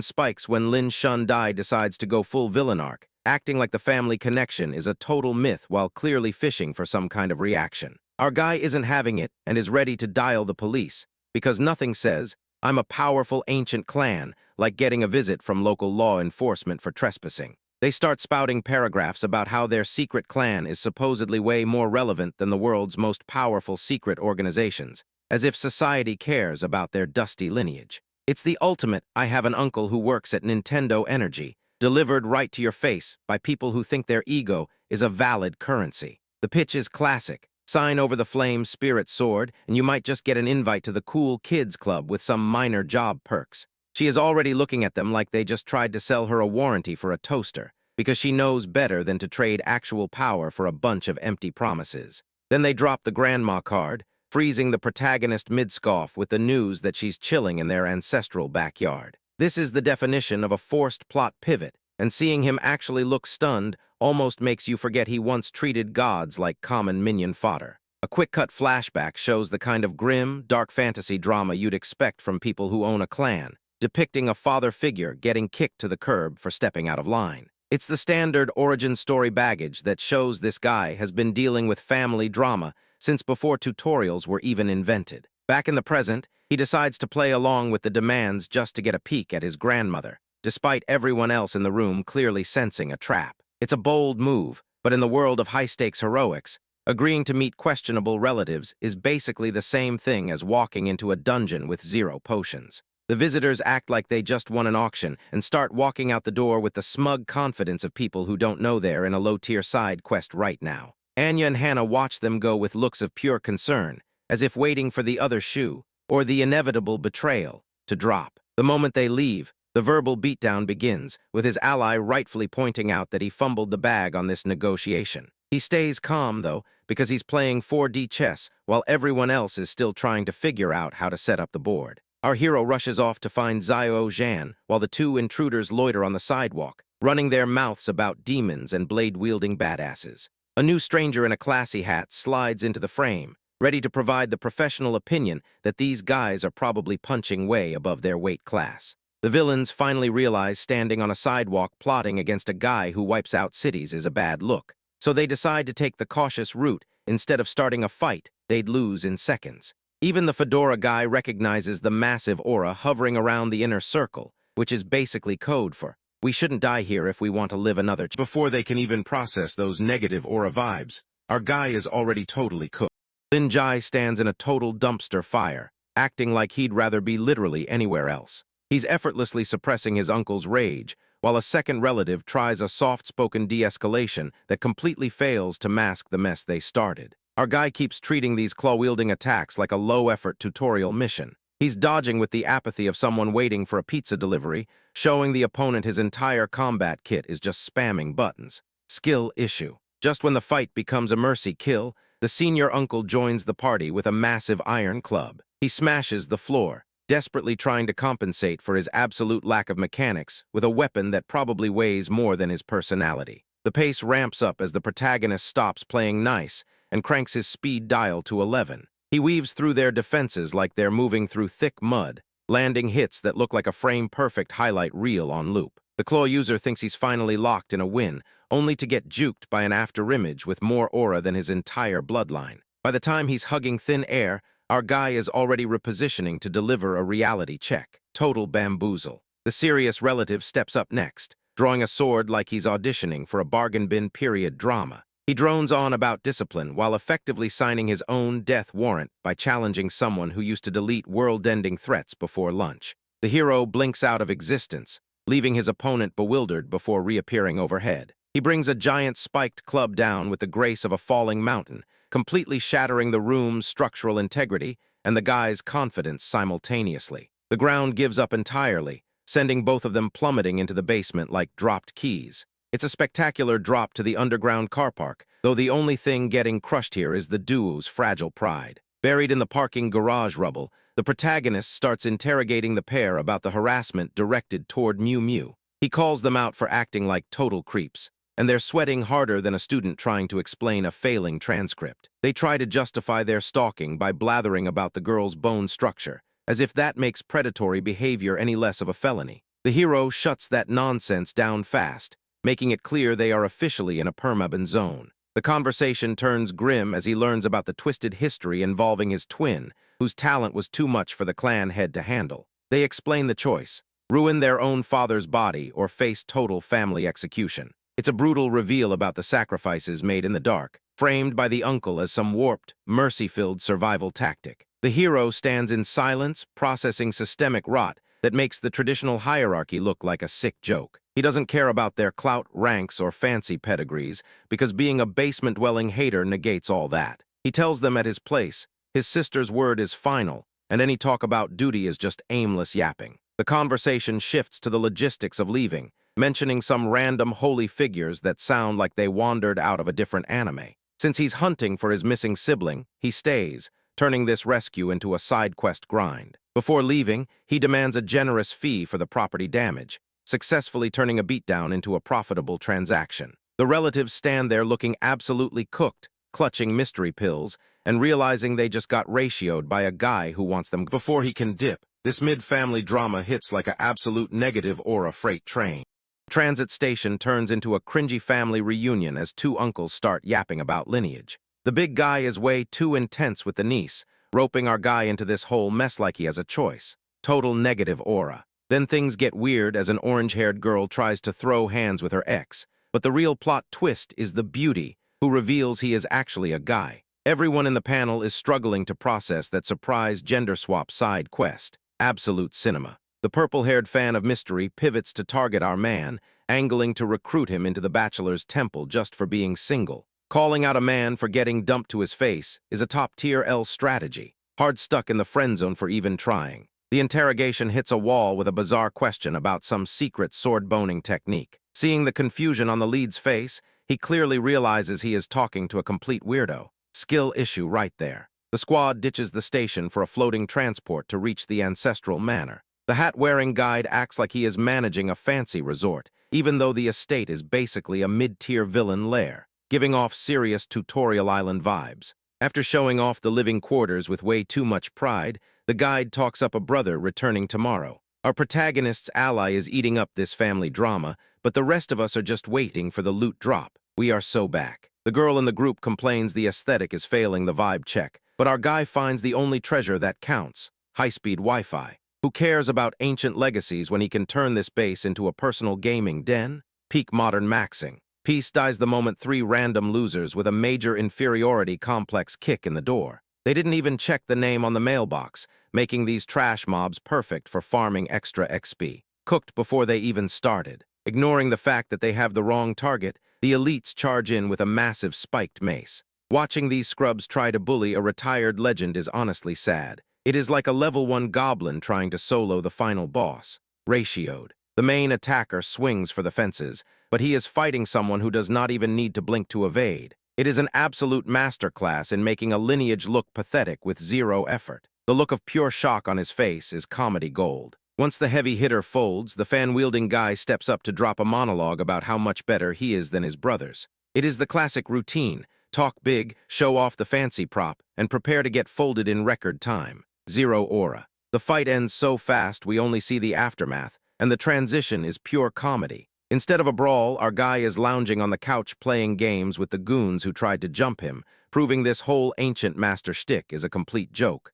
spikes when Lin Shun Dai decides to go full villain arc, acting like the family connection is a total myth while clearly fishing for some kind of reaction. Our guy isn't having it and is ready to dial the police, because nothing says, "I'm a powerful ancient clan," like getting a visit from local law enforcement for trespassing. They start spouting paragraphs about how their secret clan is supposedly way more relevant than the world's most powerful secret organizations, as if society cares about their dusty lineage. It's the ultimate "I have an uncle who works at Nintendo Energy," delivered right to your face by people who think their ego is a valid currency. The pitch is classic. Sign over the flame spirit sword, and you might just get an invite to the cool kids club with some minor job perks. She is already looking at them like they just tried to sell her a warranty for a toaster, because she knows better than to trade actual power for a bunch of empty promises. Then they drop the grandma card, freezing the protagonist mid-scoff with the news that she's chilling in their ancestral backyard. This is the definition of a forced plot pivot, and seeing him actually look stunned almost makes you forget he once treated gods like common minion fodder. A quick-cut flashback shows the kind of grim, dark fantasy drama you'd expect from people who own a clan, depicting a father figure getting kicked to the curb for stepping out of line. It's the standard origin story baggage that shows this guy has been dealing with family drama since before tutorials were even invented. Back in the present, he decides to play along with the demands just to get a peek at his grandmother, despite everyone else in the room clearly sensing a trap. It's a bold move, but in the world of high-stakes heroics, agreeing to meet questionable relatives is basically the same thing as walking into a dungeon with 0 potions. The visitors act like they just won an auction and start walking out the door with the smug confidence of people who don't know they're in a low-tier side quest right now. Anya and Hannah watch them go with looks of pure concern, as if waiting for the other shoe, or the inevitable betrayal, to drop. The moment they leave, the verbal beatdown begins, with his ally rightfully pointing out that he fumbled the bag on this negotiation. He stays calm, though, because he's playing 4D chess while everyone else is still trying to figure out how to set up the board. Our hero rushes off to find Xiao Zhan while the two intruders loiter on the sidewalk, running their mouths about demons and blade-wielding badasses. A new stranger in a classy hat slides into the frame, ready to provide the professional opinion that these guys are probably punching way above their weight class. The villains finally realize standing on a sidewalk plotting against a guy who wipes out cities is a bad look, so they decide to take the cautious route instead of starting a fight they'd lose in seconds. Even the fedora guy recognizes the massive aura hovering around the inner circle, which is basically code for, "We shouldn't die here if we want to live another." Before they can even process those negative aura vibes, our guy is already totally cooked. Lin Jai stands in a total dumpster fire, acting like he'd rather be literally anywhere else. He's effortlessly suppressing his uncle's rage, while a second relative tries a soft-spoken de-escalation that completely fails to mask the mess they started. Our guy keeps treating these claw-wielding attacks like a low-effort tutorial mission. He's dodging with the apathy of someone waiting for a pizza delivery, showing the opponent his entire combat kit is just spamming buttons. Skill issue. Just when the fight becomes a mercy kill, the senior uncle joins the party with a massive iron club. He smashes the floor, desperately trying to compensate for his absolute lack of mechanics with a weapon that probably weighs more than his personality. The pace ramps up as the protagonist stops playing nice and cranks his speed dial to 11. He weaves through their defenses like they're moving through thick mud, landing hits that look like a frame-perfect highlight reel on loop. The claw user thinks he's finally locked in a win, only to get juked by an after-image with more aura than his entire bloodline. By the time he's hugging thin air, our guy is already repositioning to deliver a reality check. Total bamboozle. The serious relative steps up next, drawing a sword like he's auditioning for a bargain bin period drama. He drones on about discipline while effectively signing his own death warrant by challenging someone who used to delete world-ending threats before lunch. The hero blinks out of existence, leaving his opponent bewildered before reappearing overhead. He brings a giant spiked club down with the grace of a falling mountain, completely shattering the room's structural integrity and the guy's confidence simultaneously. The ground gives up entirely, sending both of them plummeting into the basement like dropped keys. It's a spectacular drop to the underground car park, though the only thing getting crushed here is the duo's fragile pride. Buried in the parking garage rubble, the protagonist starts interrogating the pair about the harassment directed toward Mew Mew. He calls them out for acting like total creeps, and they're sweating harder than a student trying to explain a failing transcript. They try to justify their stalking by blathering about the girl's bone structure, as if that makes predatory behavior any less of a felony. The hero shuts that nonsense down fast, making it clear they are officially in a permaban zone. The conversation turns grim as he learns about the twisted history involving his twin, whose talent was too much for the clan head to handle. They explain the choice: ruin their own father's body or face total family execution. It's a brutal reveal about the sacrifices made in the dark, framed by the uncle as some warped, mercy-filled survival tactic. The hero stands in silence, processing systemic rot that makes the traditional hierarchy look like a sick joke. He doesn't care about their clout, ranks, or fancy pedigrees, because being a basement-dwelling hater negates all that. He tells them at his place, his sister's word is final, and any talk about duty is just aimless yapping. The conversation shifts to the logistics of leaving, mentioning some random holy figures that sound like they wandered out of a different anime. Since he's hunting for his missing sibling, he stays, turning this rescue into a side quest grind. Before leaving, he demands a generous fee for the property damage, successfully turning a beatdown into a profitable transaction. The relatives stand there looking absolutely cooked, clutching mystery pills, and realizing they just got ratioed by a guy who wants them before he can dip. This mid-family drama hits like an absolute negative aura freight train. Transit station turns into a cringy family reunion as two uncles start yapping about lineage. The big guy is way too intense with the niece, roping our guy into this whole mess like he has a choice. Total negative aura. Then things get weird as an orange-haired girl tries to throw hands with her ex, but the real plot twist is the beauty, who reveals he is actually a guy. Everyone in the panel is struggling to process that surprise gender swap side quest. Absolute cinema. The purple-haired fan of mystery pivots to target our man, angling to recruit him into the bachelor's temple just for being single. Calling out a man for getting dumped to his face is a top-tier L strategy, hard stuck in the friend zone for even trying. The interrogation hits a wall with a bizarre question about some secret sword-boning technique. Seeing the confusion on the lead's face, he clearly realizes he is talking to a complete weirdo. Skill issue right there. The squad ditches the station for a floating transport to reach the ancestral manor. The hat-wearing guide acts like he is managing a fancy resort, even though the estate is basically a mid-tier villain lair, giving off serious tutorial island vibes. After showing off the living quarters with way too much pride, the guide talks up a brother returning tomorrow. Our protagonist's ally is eating up this family drama, but the rest of us are just waiting for the loot drop. We are so back. The girl in the group complains the aesthetic is failing the vibe check, but our guy finds the only treasure that counts: high-speed Wi-Fi. Who cares about ancient legacies when he can turn this base into a personal gaming den? Peak modern maxing. Peace dies the moment three random losers with a major inferiority complex kick in the door. They didn't even check the name on the mailbox, making these trash mobs perfect for farming extra XP. Cooked before they even started. Ignoring the fact that they have the wrong target, the elites charge in with a massive spiked mace. Watching these scrubs try to bully a retired legend is honestly sad. It is like a level 1 goblin trying to solo the final boss. Ratioed. The main attacker swings for the fences, but he is fighting someone who does not even need to blink to evade. It is an absolute masterclass in making a lineage look pathetic with zero effort. The look of pure shock on his face is comedy gold. Once the heavy hitter folds, the fan-wielding guy steps up to drop a monologue about how much better he is than his brothers. It is the classic routine: talk big, show off the fancy prop, and prepare to get folded in record time. Zero aura. The fight ends so fast we only see the aftermath, and the transition is pure comedy. Instead of a brawl, our guy is lounging on the couch playing games with the goons who tried to jump him, proving this whole ancient master shtick is a complete joke.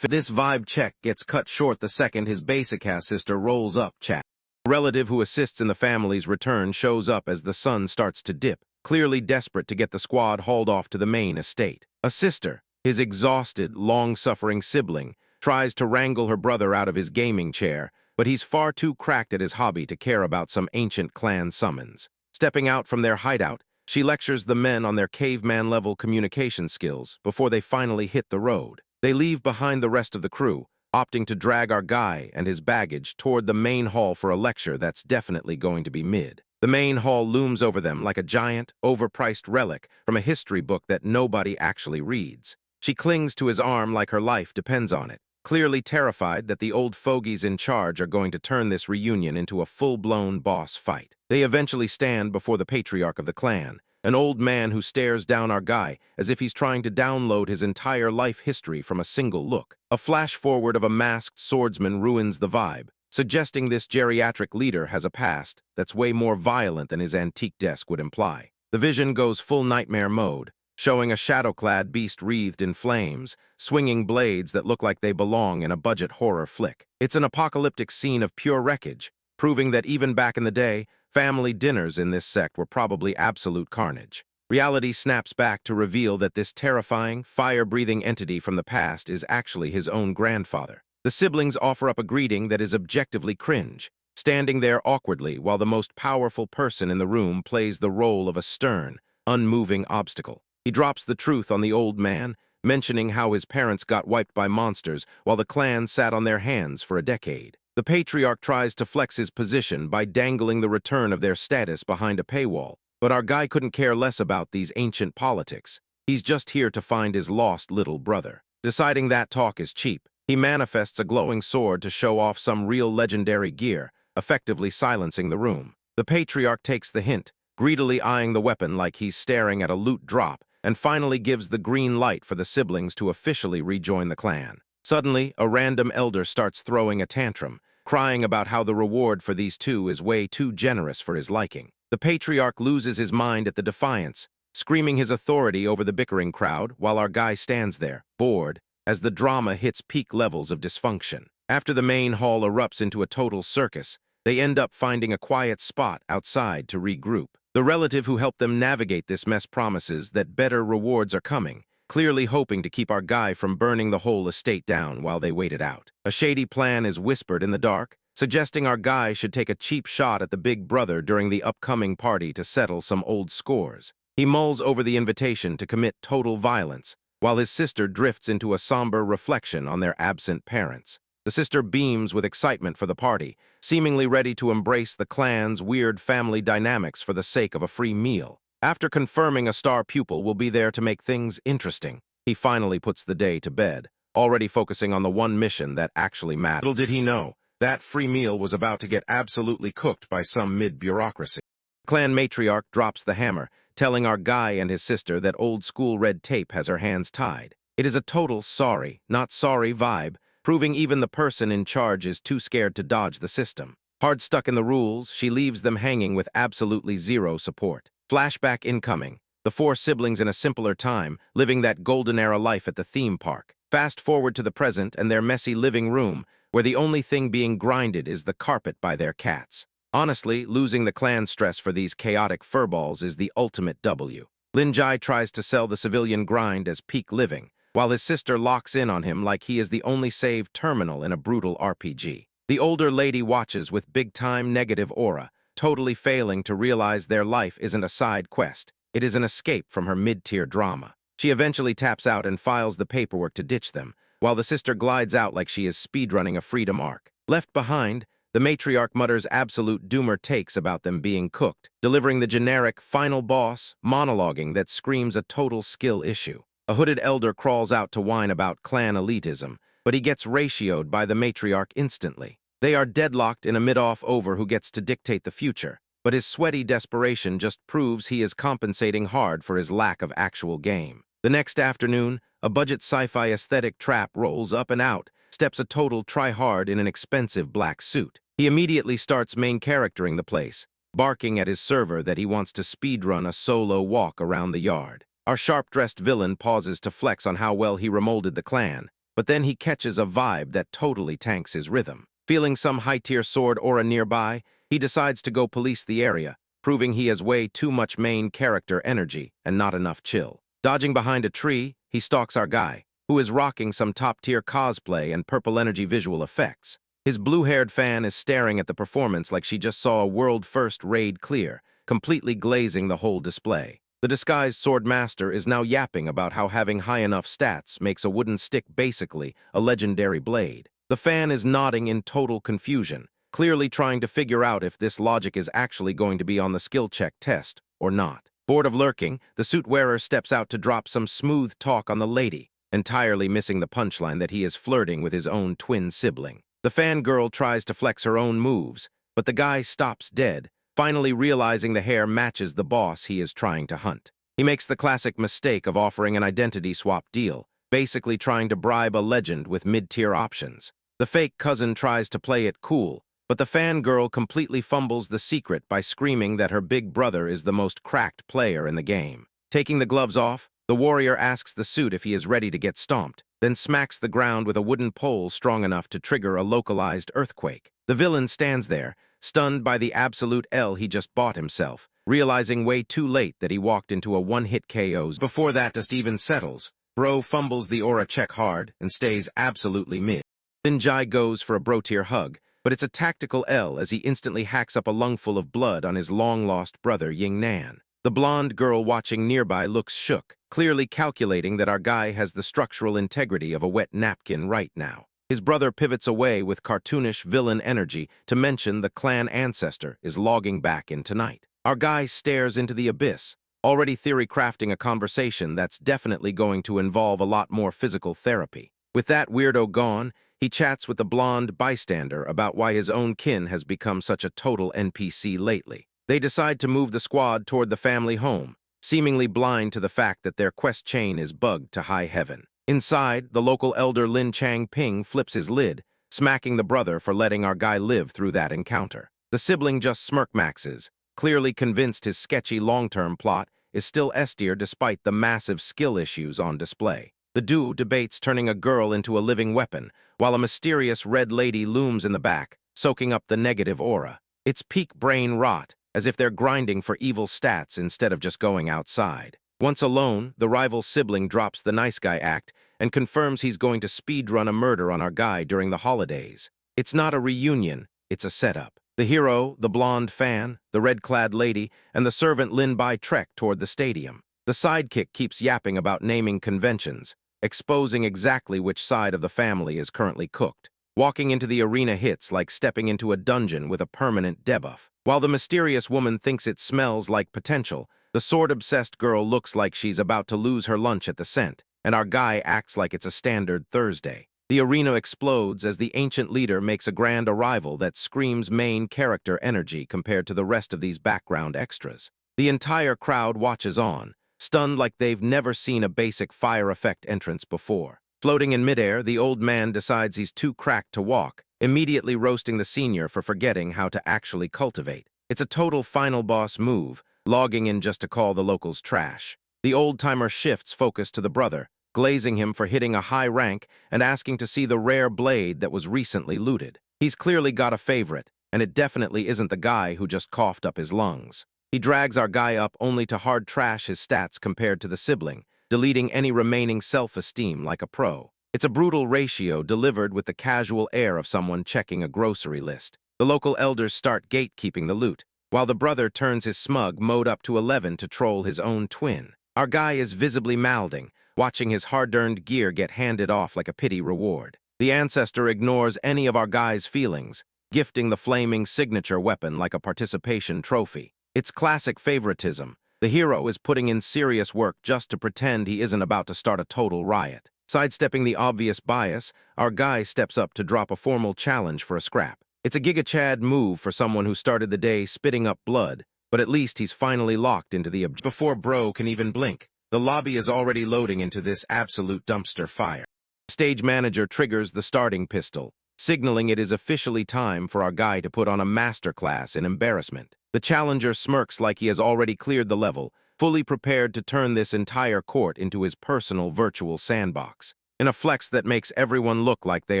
This vibe check gets cut short the second his basic-ass sister rolls up chat. A relative who assists in the family's return shows up as the sun starts to dip, clearly desperate to get the squad hauled off to the main estate. A sister, his exhausted, long-suffering sibling, tries to wrangle her brother out of his gaming chair, but he's far too cracked at his hobby to care about some ancient clan summons. Stepping out from their hideout, she lectures the men on their caveman-level communication skills before they finally hit the road. They leave behind the rest of the crew, opting to drag our guy and his baggage toward the main hall for a lecture that's definitely going to be mid. The main hall looms over them like a giant, overpriced relic from a history book that nobody actually reads. She clings to his arm like her life depends on it, clearly terrified that the old fogies in charge are going to turn this reunion into a full-blown boss fight. They eventually stand before the patriarch of the clan, an old man who stares down our guy as if he's trying to download his entire life history from a single look. A flash-forward of a masked swordsman ruins the vibe, suggesting this geriatric leader has a past that's way more violent than his antique desk would imply. The vision goes full nightmare mode, showing a shadow-clad beast wreathed in flames, swinging blades that look like they belong in a budget horror flick. It's an apocalyptic scene of pure wreckage, proving that even back in the day, family dinners in this sect were probably absolute carnage. Reality snaps back to reveal that this terrifying, fire-breathing entity from the past is actually his own grandfather. The siblings offer up a greeting that is objectively cringe, standing there awkwardly while the most powerful person in the room plays the role of a stern, unmoving obstacle. He drops the truth on the old man, mentioning how his parents got wiped by monsters while the clan sat on their hands for a decade. The patriarch tries to flex his position by dangling the return of their status behind a paywall, but our guy couldn't care less about these ancient politics. He's just here to find his lost little brother. Deciding that talk is cheap, he manifests a glowing sword to show off some real legendary gear, effectively silencing the room. The patriarch takes the hint, greedily eyeing the weapon like he's staring at a loot drop, and finally gives the green light for the siblings to officially rejoin the clan. Suddenly, a random elder starts throwing a tantrum, crying about how the reward for these two is way too generous for his liking. The patriarch loses his mind at the defiance, screaming his authority over the bickering crowd while our guy stands there, bored, as the drama hits peak levels of dysfunction. After the main hall erupts into a total circus, they end up finding a quiet spot outside to regroup. The relative who helped them navigate this mess promises that better rewards are coming, clearly hoping to keep our guy from burning the whole estate down while they wait it out. A shady plan is whispered in the dark, suggesting our guy should take a cheap shot at the big brother during the upcoming party to settle some old scores. He mulls over the invitation to commit total violence, while his sister drifts into a somber reflection on their absent parents. The sister beams with excitement for the party, seemingly ready to embrace the clan's weird family dynamics for the sake of a free meal. After confirming a star pupil will be there to make things interesting, he finally puts the day to bed, already focusing on the one mission that actually mattered. Little did he know, that free meal was about to get absolutely cooked by some mid-bureaucracy. Clan matriarch drops the hammer, telling our guy and his sister that old-school red tape has her hands tied. It is a total sorry, not sorry vibe, proving even the person in charge is too scared to dodge the system. Hard stuck in the rules, she leaves them hanging with absolutely zero support. Flashback incoming. The four siblings in a simpler time, living that golden-era life at the theme park. Fast forward to the present and their messy living room, where the only thing being grinded is the carpet by their cats. Honestly, losing the clan stress for these chaotic furballs is the ultimate W. Linjai tries to sell the civilian grind as peak living, while his sister locks in on him like he is the only saved terminal in a brutal RPG. The older lady watches with big-time negative aura, totally failing to realize their life isn't a side quest. It is an escape from her mid-tier drama. She eventually taps out and files the paperwork to ditch them, while the sister glides out like she is speedrunning a freedom arc. Left behind, the matriarch mutters absolute doomer takes about them being cooked, delivering the generic final boss monologuing that screams a total skill issue. A hooded elder crawls out to whine about clan elitism, but he gets ratioed by the matriarch instantly. They are deadlocked in a mid-off over who gets to dictate the future, but his sweaty desperation just proves he is compensating hard for his lack of actual game. The next afternoon, a budget sci-fi aesthetic trap rolls up and out, steps a total try-hard in an expensive black suit. He immediately starts main charactering the place, barking at his server that he wants to speedrun a solo walk around the yard. Our sharp-dressed villain pauses to flex on how well he remolded the clan, but then he catches a vibe that totally tanks his rhythm. Feeling some high-tier sword aura nearby, he decides to go police the area, proving he has way too much main character energy and not enough chill. Dodging behind a tree, he stalks our guy, who is rocking some top-tier cosplay and purple energy visual effects. His blue-haired fan is staring at the performance like she just saw a world-first raid clear, completely glazing the whole display. The disguised sword master is now yapping about how having high enough stats makes a wooden stick basically a legendary blade. The fan is nodding in total confusion, clearly trying to figure out if this logic is actually going to be on the skill check test or not. Bored of lurking, the suit wearer steps out to drop some smooth talk on the lady, entirely missing the punchline that he is flirting with his own twin sibling. The fangirl tries to flex her own moves, but the guy stops dead, finally realizing the hair matches the boss he is trying to hunt. He makes the classic mistake of offering an identity swap deal, basically trying to bribe a legend with mid-tier options. The fake cousin tries to play it cool, but the fangirl completely fumbles the secret by screaming that her big brother is the most cracked player in the game. Taking the gloves off, the warrior asks the suit if he is ready to get stomped, then smacks the ground with a wooden pole strong enough to trigger a localized earthquake. The villain stands there, stunned by the absolute L he just bought himself, realizing way too late that he walked into a one-hit KO's. Before that just even settles, Bro fumbles the aura check hard and stays absolutely mid. Then Jai goes for a bro-tier hug, but it's a tactical L as he instantly hacks up a lungful of blood on his long-lost brother Ying Nan. The blonde girl watching nearby looks shook, clearly calculating that our guy has the structural integrity of a wet napkin right now. His brother pivots away with cartoonish villain energy to mention the clan ancestor is logging back in tonight. Our guy stares into the abyss, already theory-crafting a conversation that's definitely going to involve a lot more physical therapy. With that weirdo gone, he chats with the blonde bystander about why his own kin has become such a total NPC lately. They decide to move the squad toward the family home, seemingly blind to the fact that their quest chain is bugged to high heaven. Inside, the local elder Lin Chang Ping flips his lid, smacking the brother for letting our guy live through that encounter. The sibling just smirk-maxes, clearly convinced his sketchy long-term plot is still S-tier despite the massive skill issues on display. The duo debates turning a girl into a living weapon, while a mysterious red lady looms in the back, soaking up the negative aura. It's peak brain rot, as if they're grinding for evil stats instead of just going outside. Once alone, the rival sibling drops the nice guy act and confirms he's going to speedrun a murder on our guy during the holidays. It's not a reunion, it's a setup. The hero, the blonde fan, the red-clad lady, and the servant Lin Bai trek toward the stadium. The sidekick keeps yapping about naming conventions, exposing exactly which side of the family is currently cooked. Walking into the arena hits like stepping into a dungeon with a permanent debuff. While the mysterious woman thinks it smells like potential, the sword-obsessed girl looks like she's about to lose her lunch at the scent, and our guy acts like it's a standard Thursday. The arena explodes as the ancient leader makes a grand arrival that screams main character energy compared to the rest of these background extras. The entire crowd watches on, stunned like they've never seen a basic fire effect entrance before. Floating in midair, the old man decides he's too cracked to walk, immediately roasting the senior for forgetting how to actually cultivate. It's a total final boss move, logging in just to call the locals trash. The old-timer shifts focus to the brother, glazing him for hitting a high rank and asking to see the rare blade that was recently looted. He's clearly got a favorite, and it definitely isn't the guy who just coughed up his lungs. He drags our guy up only to hard trash his stats compared to the sibling, deleting any remaining self-esteem like a pro. It's a brutal ratio delivered with the casual air of someone checking a grocery list. The local elders start gatekeeping the loot, while the brother turns his smug mode up to 11 to troll his own twin. Our guy is visibly mouthing, watching his hard-earned gear get handed off like a pity reward. The ancestor ignores any of our guy's feelings, gifting the flaming signature weapon like a participation trophy. It's classic favoritism. The hero is putting in serious work just to pretend he isn't about to start a total riot. Sidestepping the obvious bias, our guy steps up to drop a formal challenge for a scrap. It's a Giga-Chad move for someone who started the day spitting up blood, but at least he's finally locked into the objective. Before Bro can even blink, the lobby is already loading into this absolute dumpster fire. The stage manager triggers the starting pistol, signaling it is officially time for our guy to put on a masterclass in embarrassment. The challenger smirks like he has already cleared the level, fully prepared to turn this entire court into his personal virtual sandbox. In a flex that makes everyone look like they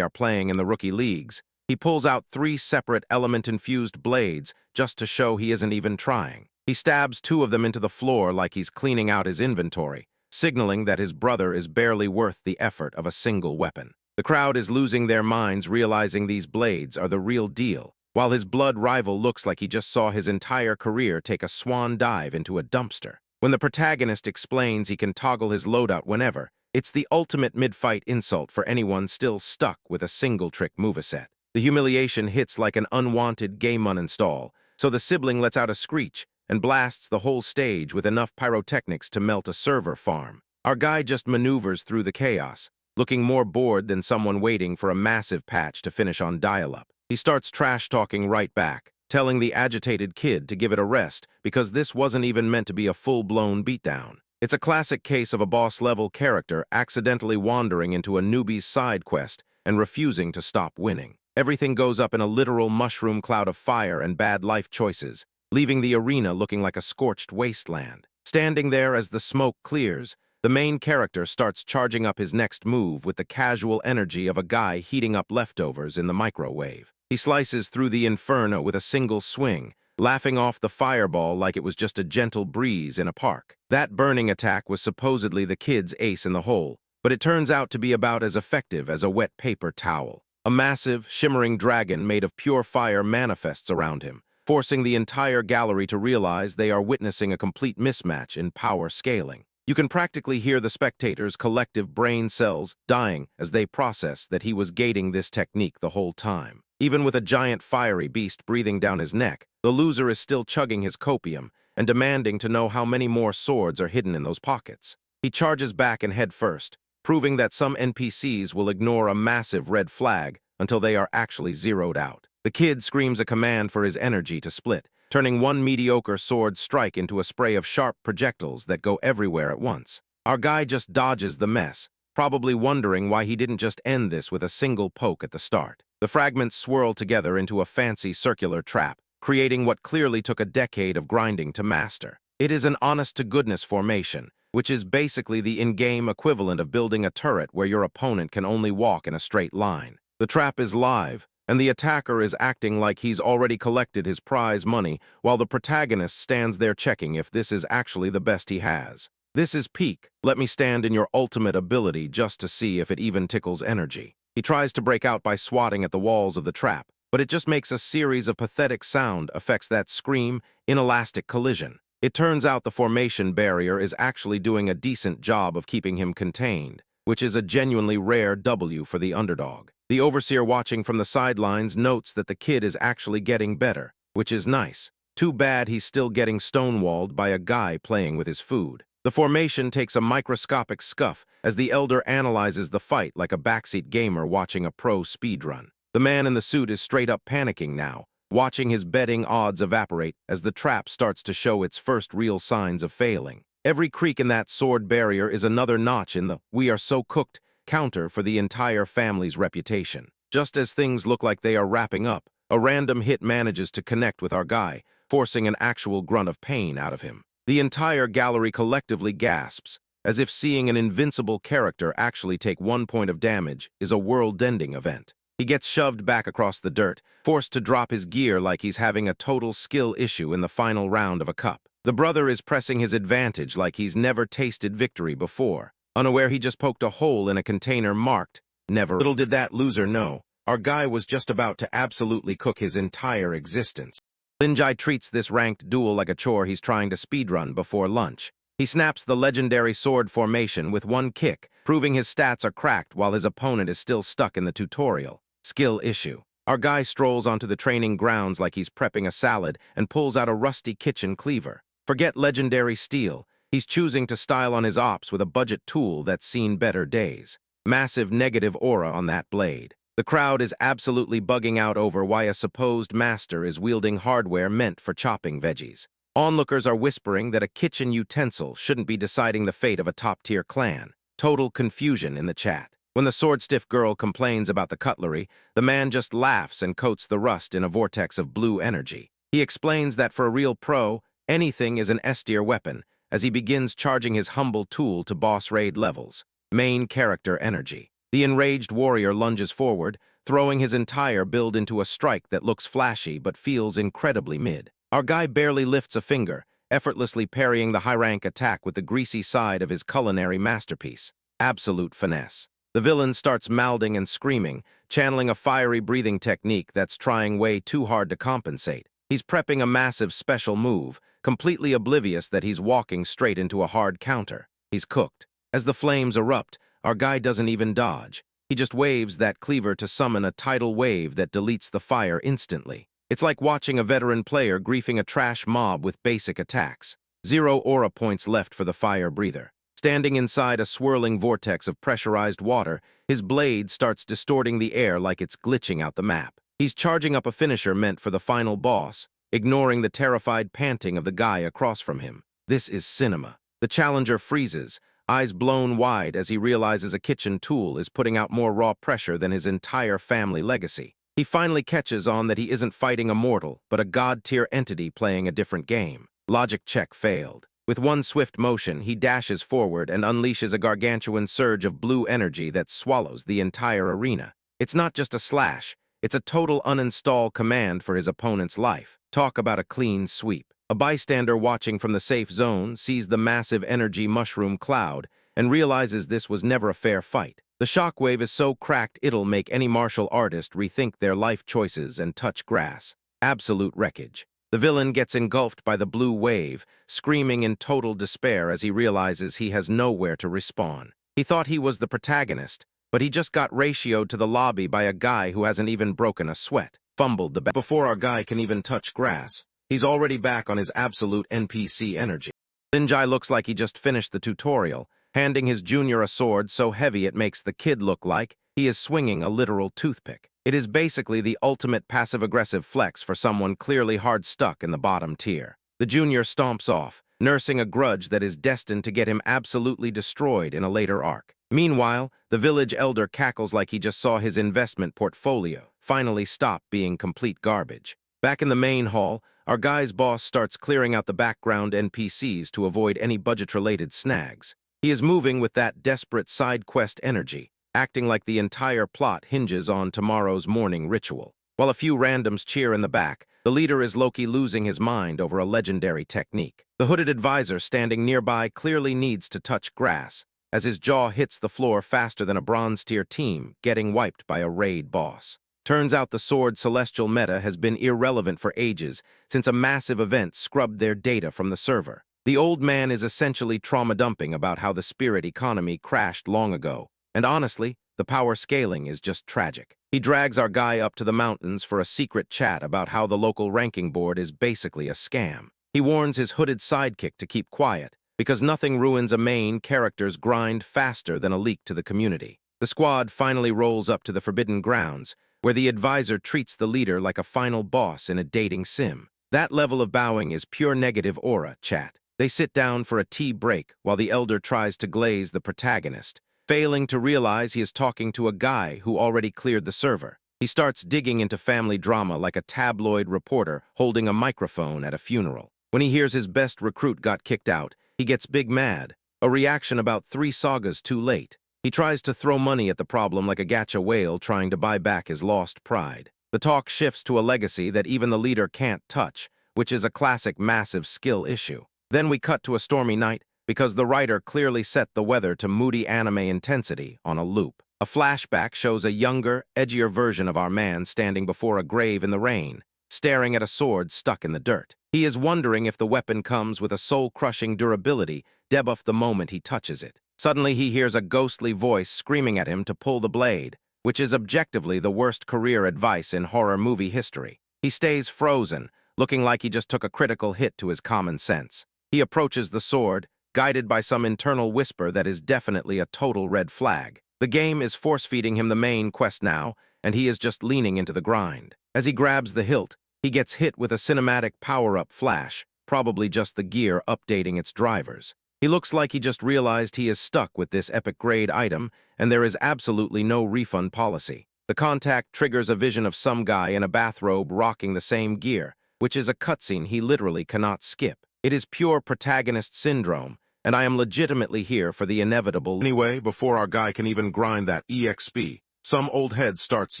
are playing in the rookie leagues, he pulls out 3 separate element-infused blades just to show he isn't even trying. He stabs 2 of them into the floor like he's cleaning out his inventory, signaling that his brother is barely worth the effort of a single weapon. The crowd is losing their minds realizing these blades are the real deal, while his blood rival looks like he just saw his entire career take a swan dive into a dumpster. When the protagonist explains he can toggle his loadout whenever, it's the ultimate mid-fight insult for anyone still stuck with a single-trick moveset. The humiliation hits like an unwanted game uninstall, so the sibling lets out a screech and blasts the whole stage with enough pyrotechnics to melt a server farm. Our guy just maneuvers through the chaos, looking more bored than someone waiting for a massive patch to finish on dial-up. He starts trash-talking right back, telling the agitated kid to give it a rest because this wasn't even meant to be a full-blown beatdown. It's a classic case of a boss-level character accidentally wandering into a newbie's side quest and refusing to stop winning. Everything goes up in a literal mushroom cloud of fire and bad life choices, leaving the arena looking like a scorched wasteland. Standing there as the smoke clears, the main character starts charging up his next move with the casual energy of a guy heating up leftovers in the microwave. He slices through the inferno with a single swing, laughing off the fireball like it was just a gentle breeze in a park. That burning attack was supposedly the kid's ace in the hole, but it turns out to be about as effective as a wet paper towel. A massive, shimmering dragon made of pure fire manifests around him, forcing the entire gallery to realize they are witnessing a complete mismatch in power scaling. You can practically hear the spectators' collective brain cells dying as they process that he was gating this technique the whole time. Even with a giant fiery beast breathing down his neck, the loser is still chugging his copium and demanding to know how many more swords are hidden in those pockets. He charges back and head first, proving that some NPCs will ignore a massive red flag until they are actually zeroed out. The kid screams a command for his energy to split, turning one mediocre sword strike into a spray of sharp projectiles that go everywhere at once. Our guy just dodges the mess, probably wondering why he didn't just end this with a single poke at the start. The fragments swirl together into a fancy circular trap, creating what clearly took a decade of grinding to master. It is an honest-to-goodness formation, which is basically the in-game equivalent of building a turret where your opponent can only walk in a straight line. The trap is live, and the attacker is acting like he's already collected his prize money while the protagonist stands there checking if this is actually the best he has. This is peak. Let me stand in your ultimate ability just to see if it even tickles energy. He tries to break out by swatting at the walls of the trap, but it just makes a series of pathetic sound effects that scream, inelastic collision. It turns out the formation barrier is actually doing a decent job of keeping him contained, which is a genuinely rare W for the underdog. The overseer watching from the sidelines notes that the kid is actually getting better, which is nice. Too bad he's still getting stonewalled by a guy playing with his food. The formation takes a microscopic scuff as the elder analyzes the fight like a backseat gamer watching a pro speedrun. The man in the suit is straight up panicking now, watching his betting odds evaporate as the trap starts to show its first real signs of failing. Every creak in that sword barrier is another notch in the "we are so cooked" counter for the entire family's reputation. Just as things look like they are wrapping up, a random hit manages to connect with our guy, forcing an actual grunt of pain out of him. The entire gallery collectively gasps, as if seeing an invincible character actually take 1 point of damage is a world-ending event. He gets shoved back across the dirt, forced to drop his gear like he's having a total skill issue in the final round of a cup. The brother is pressing his advantage like he's never tasted victory before, unaware he just poked a hole in a container marked "Never." Little did that loser know, our guy was just about to absolutely cook his entire existence. Linjai treats this ranked duel like a chore he's trying to speedrun before lunch. He snaps the legendary sword formation with one kick, proving his stats are cracked while his opponent is still stuck in the tutorial. Skill issue. Our guy strolls onto the training grounds like he's prepping a salad and pulls out a rusty kitchen cleaver. Forget legendary steel. He's choosing to style on his ops with a budget tool that's seen better days. Massive negative aura on that blade. The crowd is absolutely bugging out over why a supposed master is wielding hardware meant for chopping veggies. Onlookers are whispering that a kitchen utensil shouldn't be deciding the fate of a top-tier clan. Total confusion in the chat. When the sword-stiff girl complains about the cutlery, the man just laughs and coats the rust in a vortex of blue energy. He explains that for a real pro, anything is an S-tier weapon, as he begins charging his humble tool to boss raid levels. Main character energy. The enraged warrior lunges forward, throwing his entire build into a strike that looks flashy but feels incredibly mid. Our guy barely lifts a finger, effortlessly parrying the high-rank attack with the greasy side of his culinary masterpiece. Absolute finesse. The villain starts mouthing and screaming, channeling a fiery breathing technique that's trying way too hard to compensate. He's prepping a massive special move, completely oblivious that he's walking straight into a hard counter. He's cooked. As the flames erupt, our guy doesn't even dodge. He just waves that cleaver to summon a tidal wave that deletes the fire instantly. It's like watching a veteran player griefing a trash mob with basic attacks. 0 aura points left for the fire breather. Standing inside a swirling vortex of pressurized water, his blade starts distorting the air like it's glitching out the map. He's charging up a finisher meant for the final boss, ignoring the terrified panting of the guy across from him. This is cinema. The challenger freezes, eyes blown wide as he realizes a kitchen tool is putting out more raw pressure than his entire family legacy. He finally catches on that he isn't fighting a mortal, but a god-tier entity playing a different game. Logic check failed. With one swift motion, he dashes forward and unleashes a gargantuan surge of blue energy that swallows the entire arena. It's not just a slash, it's a total uninstall command for his opponent's life. Talk about a clean sweep. A bystander watching from the safe zone sees the massive energy mushroom cloud and realizes this was never a fair fight. The shockwave is so cracked it'll make any martial artist rethink their life choices and touch grass. Absolute wreckage. The villain gets engulfed by the blue wave, screaming in total despair as he realizes he has nowhere to respawn. He thought he was the protagonist, but he just got ratioed to the lobby by a guy who hasn't even broken a sweat. Fumbled the bat. Before our guy can even touch grass, he's already back on his absolute NPC energy. Linjai looks like he just finished the tutorial, handing his junior a sword so heavy it makes the kid look like he is swinging a literal toothpick. It is basically the ultimate passive-aggressive flex for someone clearly hard stuck in the bottom tier. The junior stomps off, nursing a grudge that is destined to get him absolutely destroyed in a later arc. Meanwhile, the village elder cackles like he just saw his investment portfolio finally stop being complete garbage. Back in the main hall, our guy's boss starts clearing out the background NPCs to avoid any budget-related snags. He is moving with that desperate side quest energy, acting like the entire plot hinges on tomorrow's morning ritual. While a few randoms cheer in the back, the leader is low-key losing his mind over a legendary technique. The hooded advisor standing nearby clearly needs to touch grass, as his jaw hits the floor faster than a bronze-tier team getting wiped by a raid boss. Turns out the sword celestial meta has been irrelevant for ages since a massive event scrubbed their data from the server. The old man is essentially trauma-dumping about how the spirit economy crashed long ago, and honestly, the power scaling is just tragic. He drags our guy up to the mountains for a secret chat about how the local ranking board is basically a scam. He warns his hooded sidekick to keep quiet, because nothing ruins a main character's grind faster than a leak to the community. The squad finally rolls up to the Forbidden Grounds, where the advisor treats the leader like a final boss in a dating sim. That level of bowing is pure negative aura, chat. They sit down for a tea break while the elder tries to glaze the protagonist, failing to realize he is talking to a guy who already cleared the server. He starts digging into family drama like a tabloid reporter holding a microphone at a funeral. When he hears his best recruit got kicked out, he gets big mad, a reaction about 3 sagas too late. He tries to throw money at the problem like a gacha whale trying to buy back his lost pride. The talk shifts to a legacy that even the leader can't touch, which is a classic massive skill issue. Then we cut to a stormy night, because the writer clearly set the weather to moody anime intensity on a loop. A flashback shows a younger, edgier version of our man standing before a grave in the rain, staring at a sword stuck in the dirt. He is wondering if the weapon comes with a soul-crushing durability debuff the moment he touches it. Suddenly he hears a ghostly voice screaming at him to pull the blade, which is objectively the worst career advice in horror movie history. He stays frozen, looking like he just took a critical hit to his common sense. He approaches the sword, guided by some internal whisper that is definitely a total red flag. The game is force-feeding him the main quest now, and he is just leaning into the grind. As he grabs the hilt, he gets hit with a cinematic power-up flash, probably just the gear updating its drivers. He looks like he just realized he is stuck with this epic-grade item, and there is absolutely no refund policy. The contact triggers a vision of some guy in a bathrobe rocking the same gear, which is a cutscene he literally cannot skip. It is pure protagonist syndrome, and I am legitimately here for the inevitable. Anyway, before our guy can even grind that EXP, some old head starts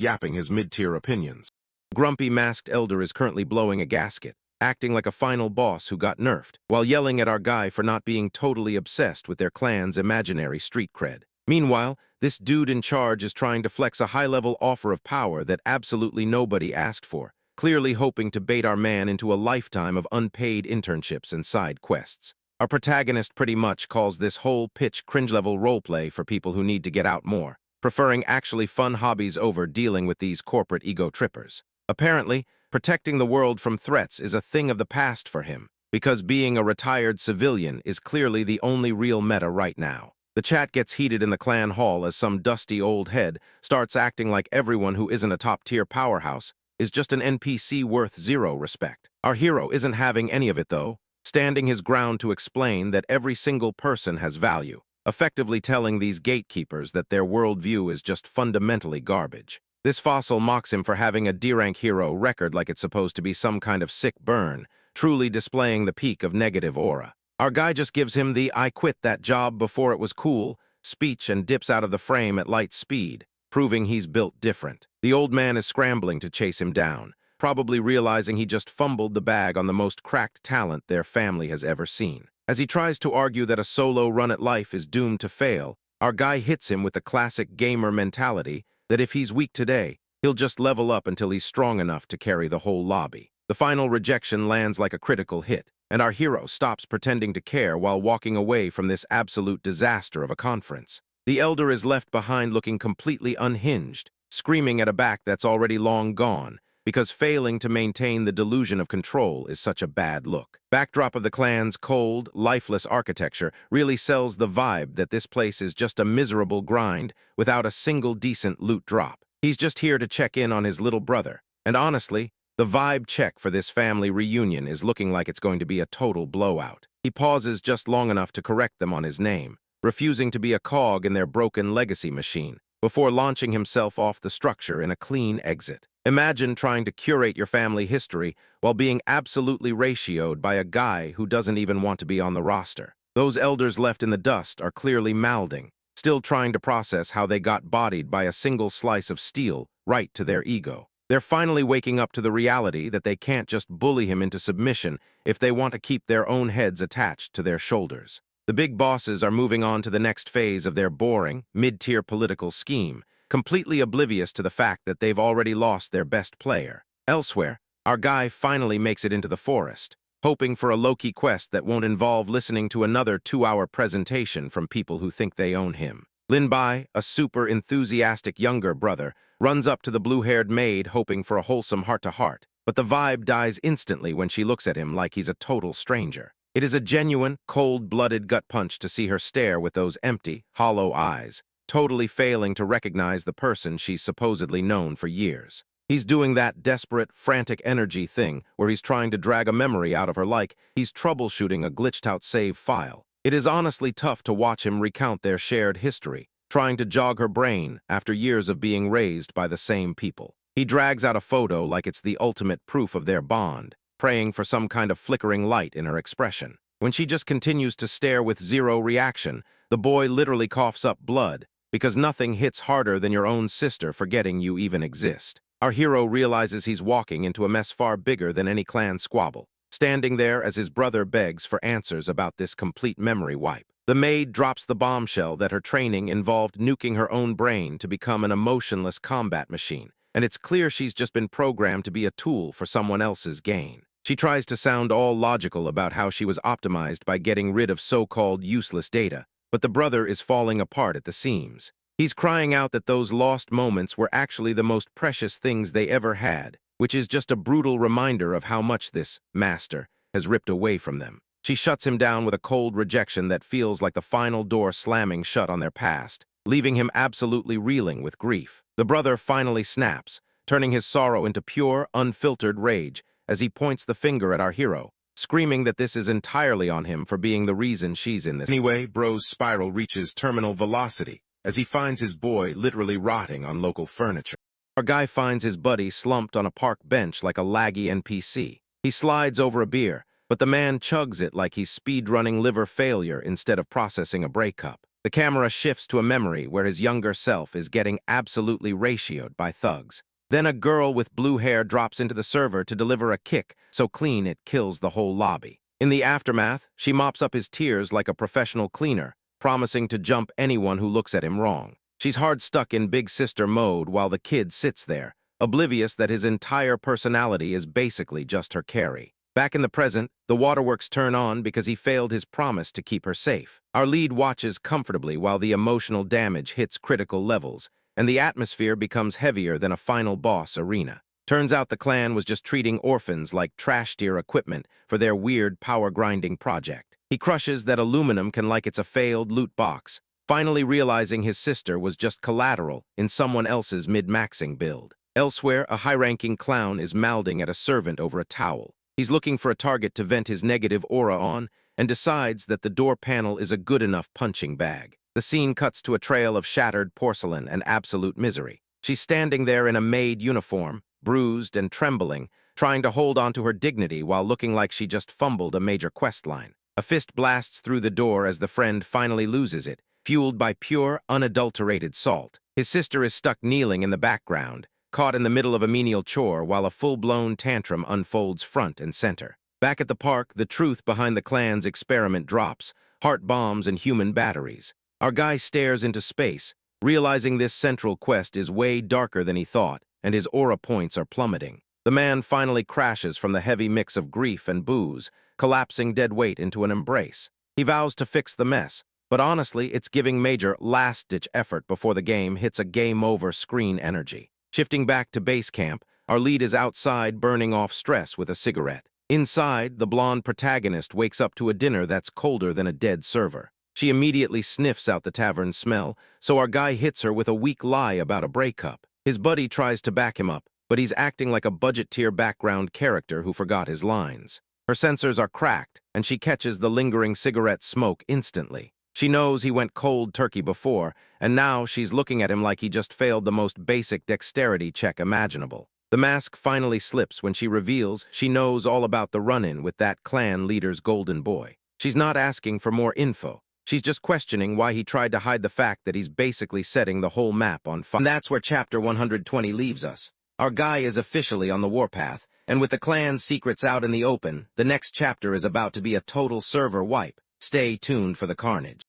yapping his mid-tier opinions. Grumpy masked elder is currently blowing a gasket, acting like a final boss who got nerfed, while yelling at our guy for not being totally obsessed with their clan's imaginary street cred. Meanwhile, this dude in charge is trying to flex a high-level offer of power that absolutely nobody asked for, clearly hoping to bait our man into a lifetime of unpaid internships and side quests. Our protagonist pretty much calls this whole pitch cringe-level roleplay for people who need to get out more. preferring actually fun hobbies over dealing with these corporate ego trippers. Apparently, protecting the world from threats is a thing of the past for him, because being a retired civilian is clearly the only real meta right now. The chat gets heated in the clan hall as some dusty old head starts acting like everyone who isn't a top-tier powerhouse is just an NPC worth zero respect. Our hero isn't having any of it, though, standing his ground to explain that every single person has value, effectively telling these gatekeepers that their worldview is just fundamentally garbage. This fossil mocks him for having a D-rank hero record like it's supposed to be some kind of sick burn, truly displaying the peak of negative aura. Our guy just gives him the "I quit that job before it was cool" speech and dips out of the frame at light speed, proving he's built different. The old man is scrambling to chase him down, probably realizing he just fumbled the bag on the most cracked talent their family has ever seen. As he tries to argue that a solo run at life is doomed to fail, our guy hits him with the classic gamer mentality that if he's weak today, he'll just level up until he's strong enough to carry the whole lobby. The final rejection lands like a critical hit, and our hero stops pretending to care while walking away from this absolute disaster of a conference. The elder is left behind looking completely unhinged, screaming at a back that's already long gone, because failing to maintain the delusion of control is such a bad look. Backdrop of the clan's cold, lifeless architecture really sells the vibe that this place is just a miserable grind without a single decent loot drop. He's just here to check in on his little brother, and honestly, the vibe check for this family reunion is looking like it's going to be a total blowout. He pauses just long enough to correct them on his name, refusing to be a cog in their broken legacy machine, before launching himself off the structure in a clean exit. Imagine trying to curate your family history while being absolutely ratioed by a guy who doesn't even want to be on the roster. Those elders left in the dust are clearly mouthing, still trying to process how they got bodied by a single slice of steel right to their ego. They're finally waking up to the reality that they can't just bully him into submission if they want to keep their own heads attached to their shoulders. The big bosses are moving on to the next phase of their boring, mid-tier political scheme, completely oblivious to the fact that they've already lost their best player. Elsewhere, our guy finally makes it into the forest, hoping for a low-key quest that won't involve listening to another 2-hour presentation from people who think they own him. Lin Bai, a super enthusiastic younger brother, runs up to the blue-haired maid hoping for a wholesome heart-to-heart, but the vibe dies instantly when she looks at him like he's a total stranger. It is a genuine, cold-blooded gut punch to see her stare with those empty, hollow eyes, totally failing to recognize the person she's supposedly known for years. He's doing that desperate, frantic energy thing where he's trying to drag a memory out of her like he's troubleshooting a glitched-out save file. It is honestly tough to watch him recount their shared history, trying to jog her brain after years of being raised by the same people. He drags out a photo like it's the ultimate proof of their bond, praying for some kind of flickering light in her expression. When she just continues to stare with zero reaction, the boy literally coughs up blood, because nothing hits harder than your own sister forgetting you even exist. Our hero realizes he's walking into a mess far bigger than any clan squabble, standing there as his brother begs for answers about this complete memory wipe. The maid drops the bombshell that her training involved nuking her own brain to become an emotionless combat machine, and it's clear she's just been programmed to be a tool for someone else's gain. She tries to sound all logical about how she was optimized by getting rid of so-called useless data, but the brother is falling apart at the seams. He's crying out that those lost moments were actually the most precious things they ever had, which is just a brutal reminder of how much this master has ripped away from them. She shuts him down with a cold rejection that feels like the final door slamming shut on their past, leaving him absolutely reeling with grief. The brother finally snaps, turning his sorrow into pure, unfiltered rage as he points the finger at our hero, screaming that this is entirely on him for being the reason she's in this. Anyway, Bro's spiral reaches terminal velocity as he finds his boy literally rotting on local furniture. Our guy finds his buddy slumped on a park bench like a laggy NPC. He slides over a beer, but the man chugs it like he's speedrunning liver failure instead of processing a breakup. The camera shifts to a memory where his younger self is getting absolutely ratioed by thugs. Then a girl with blue hair drops into the server to deliver a kick so clean it kills the whole lobby. In the aftermath, she mops up his tears like a professional cleaner, promising to jump anyone who looks at him wrong. She's hard stuck in big sister mode while the kid sits there, oblivious that his entire personality is basically just her carry. Back in the present, the waterworks turn on because he failed his promise to keep her safe. Our lead watches comfortably while the emotional damage hits critical levels, and the atmosphere becomes heavier than a final boss arena. Turns out the clan was just treating orphans like trash-tier equipment for their weird power-grinding project. He crushes that aluminum can like it's a failed loot box, finally realizing his sister was just collateral in someone else's mid-maxing build. Elsewhere, a high-ranking clown is mouthing at a servant over a towel. He's looking for a target to vent his negative aura on and decides that the door panel is a good enough punching bag. The scene cuts to a trail of shattered porcelain and absolute misery. She's standing there in a maid uniform, bruised and trembling, trying to hold onto her dignity while looking like she just fumbled a major quest line. A fist blasts through the door as the friend finally loses it, fueled by pure, unadulterated salt. His sister is stuck kneeling in the background, caught in the middle of a menial chore while a full-blown tantrum unfolds front and center. Back at the park, the truth behind the clan's experiment drops, heart bombs and human batteries. Our guy stares into space, realizing this central quest is way darker than he thought, and his aura points are plummeting. The man finally crashes from the heavy mix of grief and booze, collapsing dead weight into an embrace. He vows to fix the mess, but honestly, it's giving major last-ditch effort before the game hits a game-over screen energy. Shifting back to base camp, our lead is outside burning off stress with a cigarette. Inside, the blonde protagonist wakes up to a dinner that's colder than a dead server. She immediately sniffs out the tavern smell, so our guy hits her with a weak lie about a breakup. His buddy tries to back him up, but he's acting like a budget-tier background character who forgot his lines. Her sensors are cracked, and she catches the lingering cigarette smoke instantly. She knows he went cold turkey before, and now she's looking at him like he just failed the most basic dexterity check imaginable. The mask finally slips when she reveals she knows all about the run-in with that clan leader's golden boy. She's not asking for more info. She's just questioning why he tried to hide the fact that he's basically setting the whole map on fire. And that's where chapter 120 leaves us. Our guy is officially on the warpath, and with the clan's secrets out in the open, the next chapter is about to be a total server wipe. Stay tuned for the carnage.